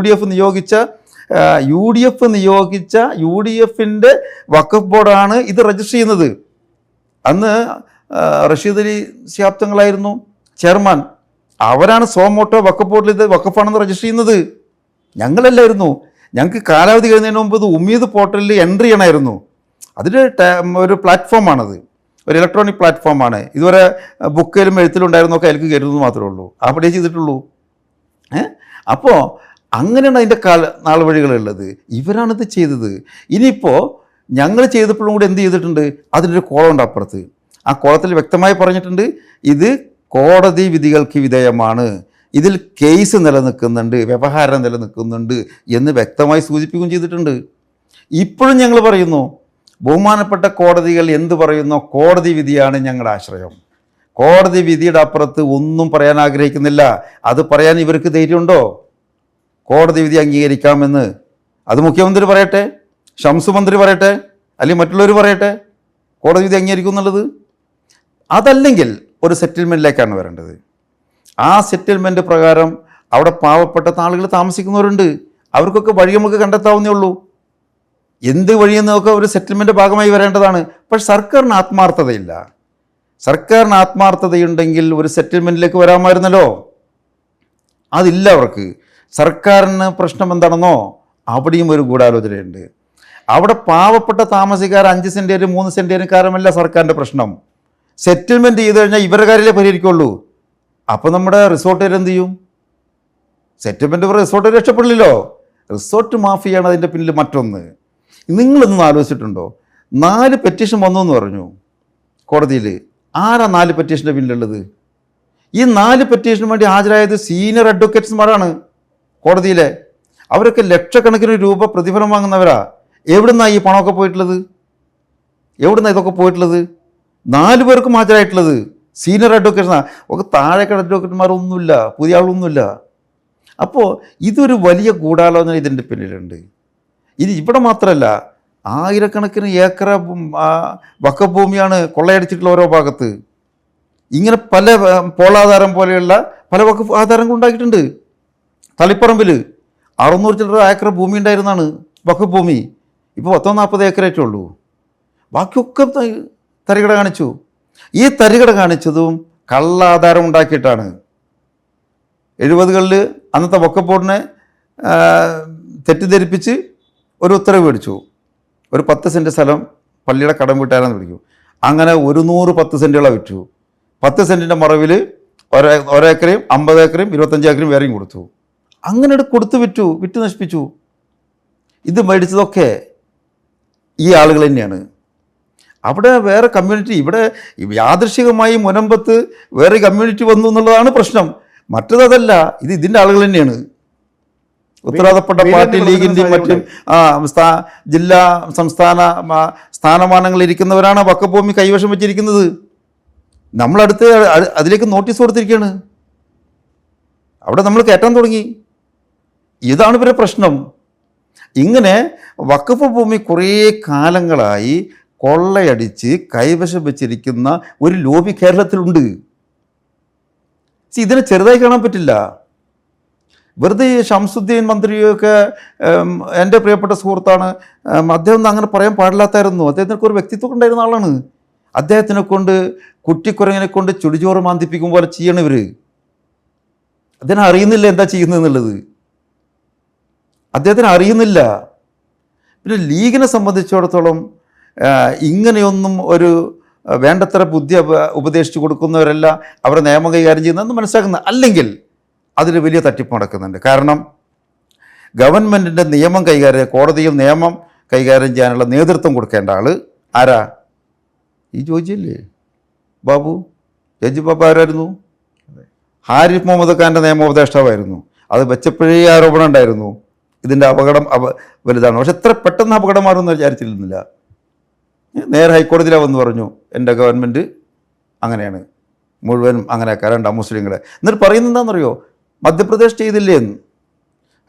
ഡി എഫിൻ്റെ വഖഫ് ബോർഡാണ് ഇത് രജിസ്റ്റർ ചെയ്യുന്നത്. അന്ന് റഷീദ് അലി ശിഹാബ് തങ്ങളായിരുന്നു ചെയർമാൻ. അവരാണ് സോമോട്ടോ വഖഫ് ബോർഡിൽ ഇത് വഖഫാണെന്ന് രജിസ്റ്റർ ചെയ്യുന്നത്, ഞങ്ങളല്ലായിരുന്നു. ഞങ്ങൾക്ക് കാലാവധി കഴിയുന്നതിന് മുമ്പ് ഇത് ഉമ്മീദ് പോർട്ടലിൽ എൻട്രി ചെയ്യണമായിരുന്നു. അതിൽ ഒരു പ്ലാറ്റ്ഫോമാണത്, ഒരു ഇലക്ട്രോണിക് പ്ലാറ്റ്ഫോമാണ്. ഇതുവരെ ബുക്കിലും എഴുത്തിലും ഉണ്ടായിരുന്നൊക്കെ അതിലേക്ക് കരുതുന്നത് മാത്രമേ ഉള്ളൂ, അവിടെ ചെയ്തിട്ടുള്ളൂ. അപ്പോൾ അങ്ങനെയാണ് അതിൻ്റെ നാൾ വഴികളുള്ളത്. ഇവരാണിത് ചെയ്തത്. ഇനിയിപ്പോൾ ഞങ്ങൾ ചെയ്തപ്പോഴും കൂടി എന്ത് ചെയ്തിട്ടുണ്ട്, അതിനൊരു കോളമുണ്ട് അപ്പുറത്ത്. ആ കോളത്തിൽ വ്യക്തമായി പറഞ്ഞിട്ടുണ്ട്, ഇത് കോടതി വിധികൾക്ക് വിധേയമാണ്, ഇതിൽ കേസ് നിലനിൽക്കുന്നുണ്ട്, വ്യവഹാരം നിലനിൽക്കുന്നുണ്ട് എന്ന് വ്യക്തമായി സൂചിപ്പിക്കുകയും ചെയ്തിട്ടുണ്ട്. ഇപ്പോഴും ഞങ്ങൾ പറയുന്നു, ബഹുമാനപ്പെട്ട കോടതികൾ എന്ത് പറയുന്നോ കോടതി വിധിയാണ് ഞങ്ങളുടെ ആശ്രയം. കോടതി വിധിയുടെ അപ്പുറത്ത് ഒന്നും പറയാൻ ആഗ്രഹിക്കുന്നില്ല. അത് പറയാൻ ഇവർക്ക് ധൈര്യമുണ്ടോ? കോടതി വിധി അംഗീകരിക്കാമെന്ന് അത് മുഖ്യമന്ത്രി പറയട്ടെ, ഷംസ് മന്ത്രി പറയട്ടെ, അല്ലെങ്കിൽ മറ്റുള്ളവർ പറയട്ടെ കോടതി വിധി അംഗീകരിക്കും എന്നുള്ളത്. അതല്ലെങ്കിൽ ഒരു സെറ്റിൽമെൻറ്റിലേക്കാണ് വരേണ്ടത്. ആ സെറ്റിൽമെൻറ്റ് പ്രകാരം അവിടെ പാവപ്പെട്ട ആളുകൾ താമസിക്കുന്നവരുണ്ട്, അവർക്കൊക്കെ വഴി നമുക്ക് കണ്ടെത്താവുന്നേ ഉള്ളൂ. എന്ത് വഴിയെന്നൊക്കെ ഒരു സെറ്റിൽമെൻറ്റ് ഭാഗമായി വരേണ്ടതാണ്. പക്ഷെ സർക്കാരിന് ആത്മാർത്ഥതയില്ല. സർക്കാരിന് ആത്മാർത്ഥതയുണ്ടെങ്കിൽ ഒരു സെറ്റിൽമെൻറ്റിലേക്ക് വരാമായിരുന്നല്ലോ. അതില്ല അവർക്ക്. സർക്കാരിന് പ്രശ്നം എന്താണെന്നോ അവിടെയും ഒരു ഗൂഢാലോചനയുണ്ട്. അവിടെ പാവപ്പെട്ട താമസിക്കാർ 5 സെൻറ്റേരും 3 സെൻറ്റേരും കാരമല്ല സർക്കാരിൻ്റെ പ്രശ്നം. സെറ്റിൽമെൻറ്റ് ചെയ്ത് കഴിഞ്ഞാൽ ഇവരുടെ കാര്യമല്ലേ പരിഹരിക്കുള്ളൂ. അപ്പോൾ നമ്മുടെ റിസോർട്ടുകാർ എന്ത് ചെയ്യും? സെറ്റിൽമെൻറ്റ് റിസോർട്ടുകാർ രക്ഷപ്പെടില്ലല്ലോ. റിസോർട്ട് മാഫിയാണ് അതിൻ്റെ പിന്നിൽ മറ്റൊന്ന്. നിങ്ങളൊന്നും ആലോചിച്ചിട്ടുണ്ടോ? 4 പെറ്റീഷൻ വന്നു എന്ന് പറഞ്ഞു കോടതിയിൽ. ആരാ 4 പെറ്റീഷൻ്റെ പിന്നിലുള്ളത്? ഈ 4 പെറ്റീഷന് വേണ്ടി ഹാജരായത് സീനിയർ അഡ്വക്കേറ്റ്സ്മാരാണ് കോടതിയിലെ. അവരൊക്കെ ലക്ഷക്കണക്കിന് രൂപ പ്രതിഫലം വാങ്ങുന്നവരാ. എവിടുന്നാണ് ഈ പണമൊക്കെ പോയിട്ടുള്ളത്? എവിടുന്നാണ് ഇതൊക്കെ പോയിട്ടുള്ളത്? 4 പേർക്കും ഹാജരായിട്ടുള്ളത് സീനിയർ അഡ്വക്കേറ്റ്സാണ്. ഒക്കെ താഴേക്കട അഡ്വക്കേറ്റ്മാരൊന്നുമില്ല, പുതിയ ആളൊന്നുമില്ല. അപ്പോൾ ഇതൊരു വലിയ ഗൂഢാലോചന ഇതിൻ്റെ പിന്നിലുണ്ട്. ഇത് ഇവിടെ മാത്രമല്ല, ആയിരക്കണക്കിന് ഏക്കർ വഖഫ് ഭൂമിയാണ് കൊള്ളയടിച്ചിട്ടുള്ള ഓരോ ഭാഗത്ത്. ഇങ്ങനെ പല പോളാധാരം പോലെയുള്ള പല വഖഫ് ആധാരങ്ങൾ ഉണ്ടാക്കിയിട്ടുണ്ട്. തളിപ്പറമ്പിൽ 600 ചില്ലറ ഏക്കർ ഭൂമി ഉണ്ടായിരുന്നാണ് വഖഫ് ഭൂമി. ഇപ്പോൾ 40 ഏക്കറായിട്ടേ ഉള്ളൂ. ബാക്കിയൊക്കെ തരികട കാണിച്ചു. ഈ തരികട കാണിച്ചതും കള്ളാധാരം ഉണ്ടാക്കിയിട്ടാണ്. 70കളിൽ അന്നത്തെ വഖഫ് ബോർഡിനെ തെറ്റിദ്ധരിപ്പിച്ച് ഒരു ഉത്തരവ് മേടിച്ചു. ഒരു 10 സെൻറ്റ് സ്ഥലം പള്ളിയുടെ കടം വീട്ടാരെന്ന് വിളിക്കും. അങ്ങനെ 110 സെൻറ്റുകളെ വിറ്റു. 10 സെൻറ്റിൻ്റെ മറവിൽ ഒരേക്കറയും 50 ഏക്കറയും 25 ഏക്കറയും വേറെയും കൊടുത്തു. അങ്ങനെ കൊടുത്ത് വിറ്റ് നശിപ്പിച്ചു. ഇത് മേടിച്ചതൊക്കെ ഈ ആളുകൾ തന്നെയാണ്. അവിടെ വേറെ കമ്മ്യൂണിറ്റി, ഇവിടെ യാദൃശികമായി മുനമ്പത്ത് വേറെ കമ്മ്യൂണിറ്റി വന്നു എന്നുള്ളതാണ് പ്രശ്നം. മറ്റതല്ല, ഇത് ഇതിൻ്റെ ആളുകൾ തന്നെയാണ്. ഉത്തരവാദപ്പെട്ട പാർട്ടി ലീഗിൻ്റെയും മറ്റും ജില്ലാ സംസ്ഥാന സ്ഥാനമാനങ്ങളിൽ ഇരിക്കുന്നവരാണ് വഖഫ് ഭൂമി കൈവശം വെച്ചിരിക്കുന്നത്. നമ്മളടുത്ത് അതിലേക്ക് നോട്ടീസ് കൊടുത്തിരിക്കുകയാണ്. അവിടെ നമ്മൾ കയറ്റാൻ തുടങ്ങി. ഇതാണ് ഇവരുടെ പ്രശ്നം. ഇങ്ങനെ വഖഫ് ഭൂമി കുറേ കാലങ്ങളായി കൊള്ളയടിച്ച് കൈവശം വെച്ചിരിക്കുന്ന ഒരു ലോബി കേരളത്തിലുണ്ട്. ഇതിനെ ചെറുതായി കാണാൻ പറ്റില്ല. വെറുതെ ഷംസുദ്ദീൻ മന്ത്രിയൊക്കെ എൻ്റെ പ്രിയപ്പെട്ട സുഹൃത്താണ്. അദ്ദേഹം ഒന്നും അങ്ങനെ പറയാൻ പാടില്ലാത്തായിരുന്നു. അദ്ദേഹത്തിനൊക്കെ ഒരു വ്യക്തിത്വം ഉണ്ടായിരുന്ന ആളാണ്. അദ്ദേഹത്തിനെ കൊണ്ട് കുട്ടിക്കുരങ്ങിനെ കൊണ്ട് ചുടിചോറ് മാന്തിപ്പിക്കും പോലെ ചെയ്യണവർ. അദ്ദേഹം അറിയുന്നില്ല എന്താ ചെയ്യുന്നതെന്നുള്ളത്. അദ്ദേഹത്തിന് അറിയുന്നില്ല. പിന്നെ ലീഗിനെ സംബന്ധിച്ചിടത്തോളം ഇങ്ങനെയൊന്നും ഒരു വേണ്ടത്ര ബുദ്ധി ഉപദേശിച്ചു കൊടുക്കുന്നവരല്ല അവരെ നിയമം കൈകാര്യം ചെയ്യുന്നതെന്ന് മനസ്സിലാക്കുന്ന. അല്ലെങ്കിൽ അതിൽ വലിയ തട്ടിപ്പ് നടക്കുന്നുണ്ട്. കാരണം ഗവൺമെൻറ്റിൻ്റെ നിയമം കൈകാര്യം, കോടതിയിൽ നിയമം കൈകാര്യം ചെയ്യാനുള്ള നേതൃത്വം കൊടുക്കേണ്ട ആൾ ആരാ? ഈ ജോജിയല്ലേ ബാബു? ജഡ്ജി ബാബു ആരായിരുന്നു? ഹാരിഫ് മുഹമ്മദ് ഖാൻ്റെ നിയമോപദേഷ്ടാവായിരുന്നു. അത് വെച്ചപ്പോഴേ ആരോപണം ഉണ്ടായിരുന്നു, ഇതിൻ്റെ അപകടം വലുതാണ്. പക്ഷെ എത്ര പെട്ടെന്ന് അപകടം മാറുമെന്ന് വിചാരിച്ചിരുന്നില്ല. നേരെ ഹൈക്കോടതിയിലാണ് വന്ന് പറഞ്ഞു, എൻ്റെ ഗവൺമെൻറ് അങ്ങനെയാണ്, മുഴുവനും അങ്ങനെയൊക്കെ രണ്ടാം മുസ്ലിങ്ങളെ. എന്നിട്ട് പറയുന്നത് എന്താണെന്നറിയോ? മധ്യപ്രദേശ് ചെയ്തില്ലേ എന്ന്.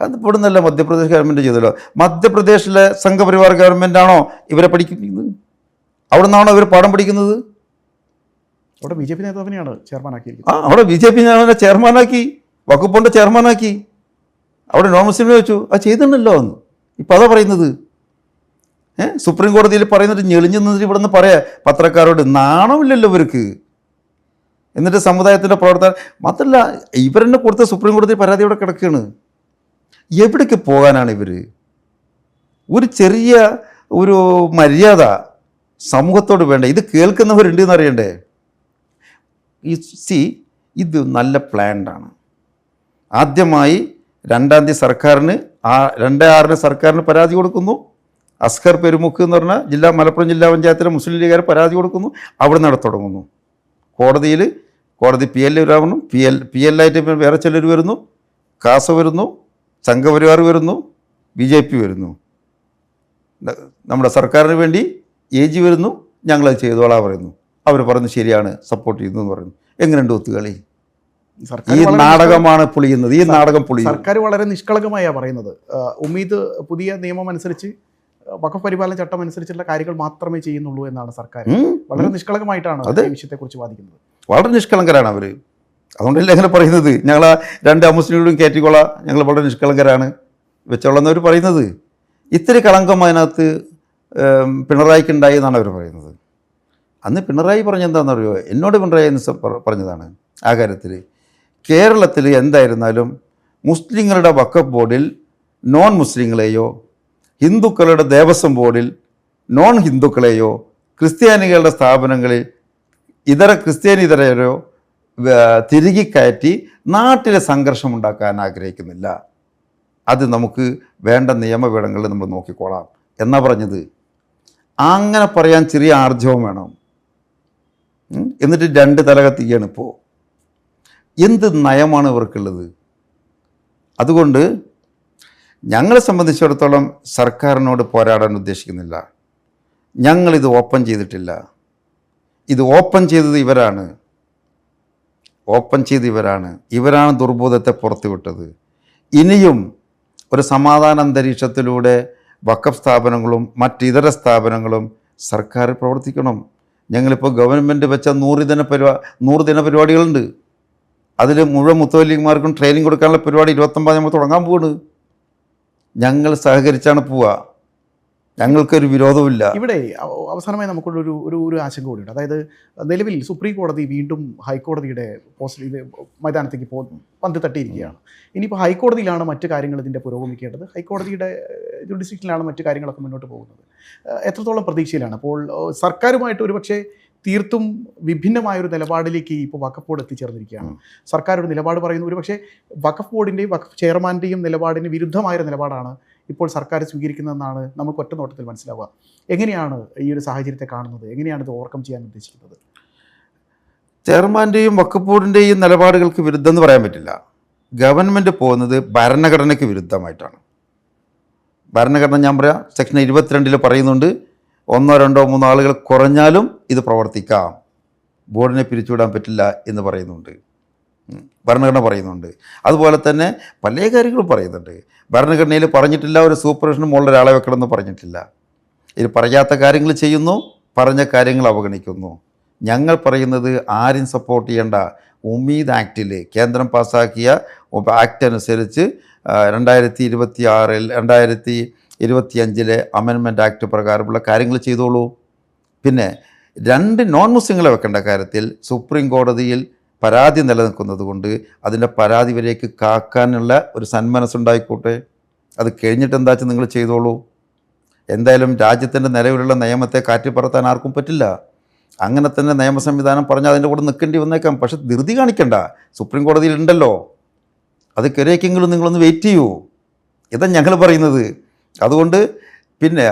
അത് ഇവിടുന്നല്ല, മധ്യപ്രദേശ് ഗവൺമെൻറ് ചെയ്തല്ലോ. മധ്യപ്രദേശിലെ സംഘപരിവാർ ഗവൺമെൻറ്റാണോ ഇവരെ പഠിക്കുന്നത്? അവിടെ നിന്നാണോ ഇവർ പാഠം പഠിക്കുന്നത്? അവിടെ BJP നേതാവിനെയാണ് ചെയർമാനാക്കിയിരിക്കുന്നത്. അവിടെ BJP ചെയർമാനാക്കി, വഖഫ് ബോർഡിൻ്റെ ചെയർമാനാക്കി. അവിടെ നോൺ മുസ്ലിമിനെ വെച്ചു. അത് ചെയ്തിട്ടുണ്ടല്ലോ എന്ന് ഇപ്പം അതാ പറയുന്നത്. സുപ്രീം കോടതിയിൽ പറയുന്നിട്ട് ഞെളിഞ്ഞു നിന്നിട്ട് ഇവിടെ നിന്ന് പറയാം പത്രക്കാരോട്, നാണമില്ലല്ലോ ഇവർക്ക്. എന്നിട്ട് സമുദായത്തിൻ്റെ പ്രവർത്തകർ മാത്രമല്ല, ഇവരെന്നെ കൊടുത്ത സുപ്രീം കോടതി പരാതി ഇവിടെ കിടക്കുകയാണ്. എവിടേക്ക് പോകാനാണ് ഇവർ? ഒരു ചെറിയ ഒരു മര്യാദ സമൂഹത്തോട് വേണ്ട. ഇത് കേൾക്കുന്നവരുണ്ട് എന്നറിയണ്ടേ? ഇത് നല്ല പ്ലാൻഡാണ്. ആദ്യമായി 2-ാം തീയതി സർക്കാരിന് 2/6 സർക്കാരിന് പരാതി കൊടുക്കുന്നു. അസ്കർ പെരുമുക്ക് എന്ന് പറഞ്ഞ മലപ്പുറം ജില്ലാ പഞ്ചായത്തിലെ മുസ്ലിം ലീഗുകാർ പരാതി കൊടുക്കുന്നു. അവിടെ നിന്ന് തുടങ്ങുന്നു. കോടതി PL വരണം. PL ആയിട്ട് വേറെ ചിലർ വരുന്നു. കാസ വരുന്നു, സംഘപരിവാർ വരുന്നു, BJP വരുന്നു, നമ്മുടെ സർക്കാരിന് വേണ്ടി AG വരുന്നു. ഞങ്ങളത് ചെയ്തോളാ പറയുന്നു. അവർ പറഞ്ഞു ശരിയാണ്, സപ്പോർട്ട് ചെയ്യുന്നു എന്ന് പറയുന്നു. എങ്ങനെയുണ്ട് ഒത്തുകളി? ഈ നാടകമാണ് പൊളിയുന്നത്. ഈ നാടകം പൊളിയും. സർക്കാർ വളരെ നിഷ്കളങ്കമായാണ് പറയുന്നത്. ഉമീദ് പുതിയ നിയമം അനുസരിച്ച് വഖഫ് പരിപാലന ചട്ടം അനുസരിച്ചുള്ള കാര്യങ്ങൾ മാത്രമേ ചെയ്യുന്നുള്ളൂ എന്നാണ് സർക്കാർ വളരെ നിഷ്കളങ്കമായിട്ടാണ് ഈ വിഷയത്തെക്കുറിച്ച് വാദിക്കുന്നത്. വളരെ നിഷ്കളങ്കരാണ് അവർ. അതുകൊണ്ടല്ലേ അങ്ങനെ പറയുന്നത്, ഞങ്ങൾ 2 അമുസ്ലിങ്ങളും കയറ്റിക്കൊള്ളാം, ഞങ്ങൾ വളരെ നിഷ്കളങ്കരാണ് വെച്ചോളന്നവർ പറയുന്നത്. ഇത്തിരി കളങ്കം അതിനകത്ത് പിണറായിക്കുണ്ടായി എന്നാണ് അവർ പറയുന്നത്. അന്ന് പിണറായി പറഞ്ഞെന്താണെന്നറിയോ? എന്നോട് പിണറായി പറഞ്ഞതാണ് ആ കാര്യത്തിൽ. കേരളത്തിൽ എന്തായിരുന്നാലും മുസ്ലിങ്ങളുടെ വഖഫ് ബോർഡിൽ നോൺ മുസ്ലിങ്ങളെയോ, ഹിന്ദുക്കളുടെ ദേവസ്വം ബോർഡിൽ നോൺ ഹിന്ദുക്കളെയോ, ക്രിസ്ത്യാനികളുടെ സ്ഥാപനങ്ങളിൽ ക്രിസ്ത്യാനിതരെയോ തിരികെ കയറ്റി നാട്ടിലെ സംഘർഷം ഉണ്ടാക്കാൻ ആഗ്രഹിക്കുന്നില്ല. അത് നമുക്ക് വേണ്ട നിയമപീഠങ്ങളിൽ നമ്മൾ നോക്കിക്കോളാം എന്നാ പറഞ്ഞത്. അങ്ങനെ പറയാൻ ചെറിയ ആർജവം വേണം. എന്നിട്ട് 2 തല കത്തിക്കുകയാണ് ഇപ്പോൾ. എന്ത് നയമാണ് ഇവർക്കുള്ളത്? അതുകൊണ്ട് ഞങ്ങളെ സംബന്ധിച്ചിടത്തോളം സർക്കാരിനോട് പോരാടാൻ ഉദ്ദേശിക്കുന്നില്ല. ഞങ്ങളിത് ഓപ്പൺ ചെയ്തിട്ടില്ല. ഇത് ഓപ്പൺ ചെയ്തത് ഇവരാണ്. ഇവരാണ് ദുർബോധത്തെ പുറത്തുവിട്ടത്. ഇനിയും ഒരു സമാധാന അന്തരീക്ഷത്തിലൂടെ വഖഫ് സ്ഥാപനങ്ങളും മറ്റിതര സ്ഥാപനങ്ങളും സർക്കാർ പ്രവർത്തിക്കണം. ഞങ്ങളിപ്പോൾ ഗവൺമെൻറ് വെച്ച 100 ദിന പരിപാടികളുണ്ട്. അതിൽ മുഴുവൻ മുത്തവല്ലിമാർക്കും ട്രെയിനിങ് കൊടുക്കാനുള്ള പരിപാടി 29 നമ്മൾ തുടങ്ങാൻ പോവാണ്. ഞങ്ങൾ സഹകരിച്ചാണ് പോവുക. ഞങ്ങൾക്കൊരു വിരോധമില്ല. ഇവിടെ അവസാനമായി നമുക്കുള്ളൊരു ഒരു ആശങ്ക കൂടിയുണ്ട്. അതായത് നിലവിൽ സുപ്രീം കോടതി വീണ്ടും ഹൈക്കോടതിയുടെ മൈതാനത്തേക്ക് പന്ത് തട്ടിയിരിക്കുകയാണ്. ഇനിയിപ്പോൾ ഹൈക്കോടതിയിലാണ് മറ്റു കാര്യങ്ങൾ ഇതിൻ്റെ പുരോഗമിക്കേണ്ടത്. ഹൈക്കോടതിയുടെ ജുഡിഷ്യറിലാണ് മറ്റു കാര്യങ്ങളൊക്കെ മുന്നോട്ട് പോകുന്നത്. എത്രത്തോളം പ്രതീക്ഷയിലാണ്? അപ്പോൾ സർക്കാരുമായിട്ട് ഒരുപക്ഷെ തീർത്തും വിഭിന്നമായൊരു നിലപാടിലേക്ക് ഇപ്പോൾ വഖഫ് ബോർഡ് എത്തിച്ചേർന്നിരിക്കുകയാണ്. സർക്കാർ ഒരു നിലപാട് പറയുന്നു, ഒരുപക്ഷെ വഖഫ് ബോർഡിൻ്റെയും വഖഫ് ചെയർമാൻ്റെയും നിലപാടിന് വിരുദ്ധമായൊരു നിലപാടാണ് ഇപ്പോൾ സർക്കാർ സ്വീകരിക്കുന്നതെന്നാണ് നമുക്ക് ഒറ്റ നോട്ടത്തിൽ മനസ്സിലാവുക. എങ്ങനെയാണ് ഈ ഒരു സാഹചര്യത്തെ കാണുന്നത്? എങ്ങനെയാണ് ഇത് ഓവർകം ചെയ്യാൻ ഉദ്ദേശിക്കുന്നത്? ചെയർമാൻ്റെയും വഖഫ് ബോർഡിൻ്റെയും നിലപാടുകൾക്ക് വിരുദ്ധം എന്ന് പറയാൻ പറ്റില്ല. ഗവൺമെൻറ് പോകുന്നത് ഭരണഘടനയ്ക്ക് വിരുദ്ധമായിട്ടാണ്. ഭരണഘടന ഞാൻ പറയാം, സെക്ഷൻ 22 പറയുന്നുണ്ട് 1, 2, 3 ആളുകൾ കുറഞ്ഞാലും ഇത് പ്രവർത്തിക്കാം, ബോർഡിനെ പിരിച്ചുവിടാൻ പറ്റില്ല എന്ന് പറയുന്നുണ്ട്. ഭരണഘടന പറയുന്നുണ്ട്. അതുപോലെ തന്നെ പല കാര്യങ്ങളും പറയുന്നുണ്ട്. ഭരണഘടനയിൽ പറഞ്ഞിട്ടില്ല ഒരു സൂപ്പർവിഷന് മുകളിൽ ഒരാളെ വെക്കണമെന്ന് പറഞ്ഞിട്ടില്ല. ഇത് പറയാത്ത കാര്യങ്ങൾ ചെയ്യുന്നു, പറഞ്ഞ കാര്യങ്ങൾ അവഗണിക്കുന്നു. ഞങ്ങൾ പറയുന്നത് ആരും സപ്പോർട്ട് ചെയ്യേണ്ട. ഉമീദ് ആക്റ്റിൽ കേന്ദ്രം പാസ്സാക്കിയ ആക്ട് അനുസരിച്ച് 2025 അമെൻമെൻറ്റ് ആക്ട് പ്രകാരമുള്ള കാര്യങ്ങൾ ചെയ്തോളൂ. പിന്നെ 2 നോൺ മുസ്ലിങ്ങളെ വെക്കേണ്ട കാര്യത്തിൽ സുപ്രീം കോടതിയിൽ പരാതി നിലനിൽക്കുന്നത് കൊണ്ട് അതിൻ്റെ പരാതി വരേക്ക് കാക്കാനുള്ള ഒരു സന്മനസ്സുണ്ടായിക്കോട്ടെ. അത് കഴിഞ്ഞിട്ട് എന്താ വെച്ചാൽ നിങ്ങൾ ചെയ്തോളൂ. എന്തായാലും രാജ്യത്തിൻ്റെ നിലവിലുള്ള നിയമത്തെ കാറ്റിപ്പറത്താൻ ആർക്കും പറ്റില്ല. അങ്ങനെ തന്നെ നിയമ സംവിധാനം പറഞ്ഞാൽ അതിൻ്റെ കൂടെ നിൽക്കേണ്ടി വന്നേക്കാം. പക്ഷെ ധൃതി കാണിക്കണ്ട, സുപ്രീം കോടതിയിൽ ഉണ്ടല്ലോ. അത് കരയ്ക്കെങ്കിലും നിങ്ങളൊന്ന് വെയിറ്റ് ചെയ്യൂ. ഇതാണ് ഞങ്ങൾ പറയുന്നത്. അതുകൊണ്ട് പിന്നെ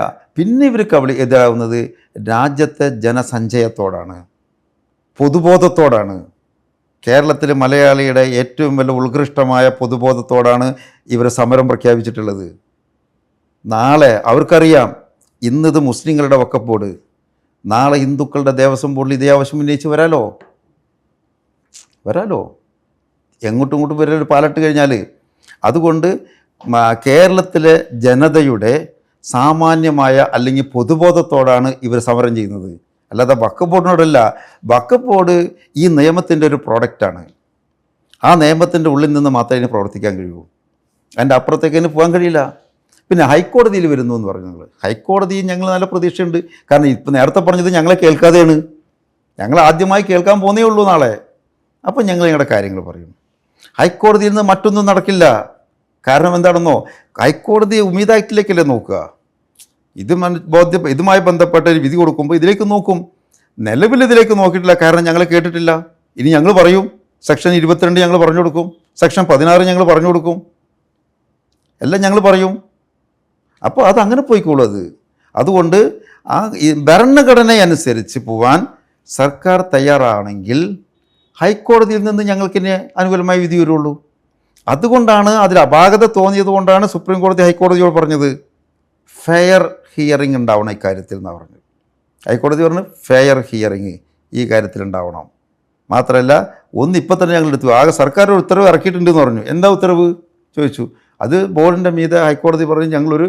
ഇവർക്ക് എതിരാകുന്നത് രാജ്യത്തെ ജനസഞ്ചയത്തോടാണ്, പൊതുബോധത്തോടാണ്. കേരളത്തിൽ മലയാളിയുടെ ഏറ്റവും വലിയ ഉത്കൃഷ്ടമായ പൊതുബോധത്തോടാണ് ഇവർ സമരം പ്രഖ്യാപിച്ചിട്ടുള്ളത്. നാളെ അവർക്കറിയാം ഇന്നിത് മുസ്ലിങ്ങളുടെ വഖഫ് ബോർഡ്, നാളെ ഹിന്ദുക്കളുടെ ദേവസ്വം ബോർഡിൽ ഇതേ ആവശ്യം ഉന്നയിച്ച് വരാലോ. എങ്ങോട്ടും ഇങ്ങോട്ടും വരൊരു പാലട്ട് കഴിഞ്ഞാൽ. അതുകൊണ്ട് കേരളത്തിലെ ജനതയുടെ സാമാന്യമായ അല്ലെങ്കിൽ പൊതുബോധത്തോടാണ് ഇവർ സമരം ചെയ്യുന്നത്, അല്ലാതെ വഖഫ് ബോർഡിനോടല്ല. വഖഫ് ബോർഡ് ഈ നിയമത്തിൻ്റെ ഒരു പ്രോഡക്റ്റാണ്. ആ നിയമത്തിൻ്റെ ഉള്ളിൽ നിന്ന് മാത്രമേ ഇതിന് പ്രവർത്തിക്കാൻ കഴിയൂ. അതിൻ്റെ അപ്പുറത്തേക്ക് അതിന് പോകാൻ കഴിയില്ല. പിന്നെ ഹൈക്കോടതിയിൽ വരുന്നു എന്ന് പറഞ്ഞു നിങ്ങൾ. ഹൈക്കോടതിയിൽ ഞങ്ങൾ നല്ല പ്രതീക്ഷയുണ്ട്. കാരണം ഇപ്പം നേരത്തെ പറഞ്ഞത് ഞങ്ങളെ കേൾക്കാതെയാണ്. ഞങ്ങൾ ആദ്യമായി കേൾക്കാൻ പോകുന്നേ ഉള്ളൂ നാളെ. അപ്പം ഞങ്ങൾ ഞങ്ങളുടെ കാര്യങ്ങൾ പറയും. ഹൈക്കോടതിയിൽ നിന്ന് മറ്റൊന്നും നടക്കില്ല. കാരണം എന്താണെന്നോ, ഹൈക്കോടതി ഉമീദ് ആക്ടിലേക്കല്ലേ നോക്കുക. ഇതുമായി ബന്ധപ്പെട്ട ഒരു വിധി കൊടുക്കുമ്പോൾ ഇതിലേക്ക് നോക്കും. നിലവിൽ ഇതിലേക്ക് നോക്കിയിട്ടില്ല. കാരണം ഞങ്ങൾ കേട്ടിട്ടില്ല. ഇനി ഞങ്ങൾ പറയും. സെക്ഷൻ 22 ഞങ്ങൾ പറഞ്ഞു കൊടുക്കും, സെക്ഷൻ 16 ഞങ്ങൾ പറഞ്ഞു കൊടുക്കും, എല്ലാം ഞങ്ങൾ പറയും. അപ്പോൾ അതങ്ങനെ പോയിക്കോളൂ. അതുകൊണ്ട് ആ ഭരണഘടനയനുസരിച്ച് പോവാൻ സർക്കാർ തയ്യാറാണെങ്കിൽ ഹൈക്കോടതിയിൽ നിന്ന് ഞങ്ങൾക്കിനി അനുകൂലമായ വിധി വരുള്ളൂ. അതുകൊണ്ടാണ് അതിൽ അപാകത തോന്നിയത് കൊണ്ടാണ് സുപ്രീം കോടതി ഹൈക്കോടതിയോട് പറഞ്ഞത് ഫെയർ ഹിയറിംഗ് ഉണ്ടാവണം ഇക്കാര്യത്തിൽ എന്നാണ് പറഞ്ഞത്. ഹൈക്കോടതി പറഞ്ഞു ഫെയർ ഹിയറിംഗ് ഈ കാര്യത്തിൽ ഉണ്ടാവണം. മാത്രമല്ല ഇപ്പം തന്നെ ഞങ്ങൾ എടുത്തു. ആകെ സർക്കാർ ഒരു ഉത്തരവ് ഇറക്കിയിട്ടുണ്ടെന്ന് പറഞ്ഞു. എന്താ ഉത്തരവ് ചോദിച്ചു. അത് ബോർഡിൻ്റെ മീതെ ഹൈക്കോടതി പറഞ്ഞ് ഞങ്ങളൊരു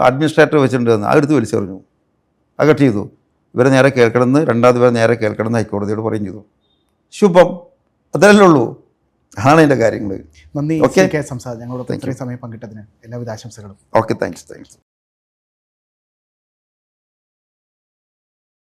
അഡ്മിനിസ്ട്രേറ്റർ വെച്ചിട്ടുണ്ടെന്ന് അതെടുത്ത് വലിച്ചെറിഞ്ഞു. അത് കട്ട് ചെയ്തു. ഇവരെ നേരെ കേൾക്കണമെന്ന്, രണ്ടാമത് ഇവരെ നേരെ കേൾക്കണമെന്ന് ഹൈക്കോടതിയോട് പറയും ചെയ്തു. ശുഭം. അതല്ലേ ഉള്ളൂ. അതാണ് അതിൻ്റെ കാര്യങ്ങൾ. നന്ദി. ഓക്കെ, സംസാരം ഞങ്ങളോട് ഇത്രയും സമയം പങ്കിട്ടതിന് എല്ലാവിധ ആശംസകളും. Okay, thanks.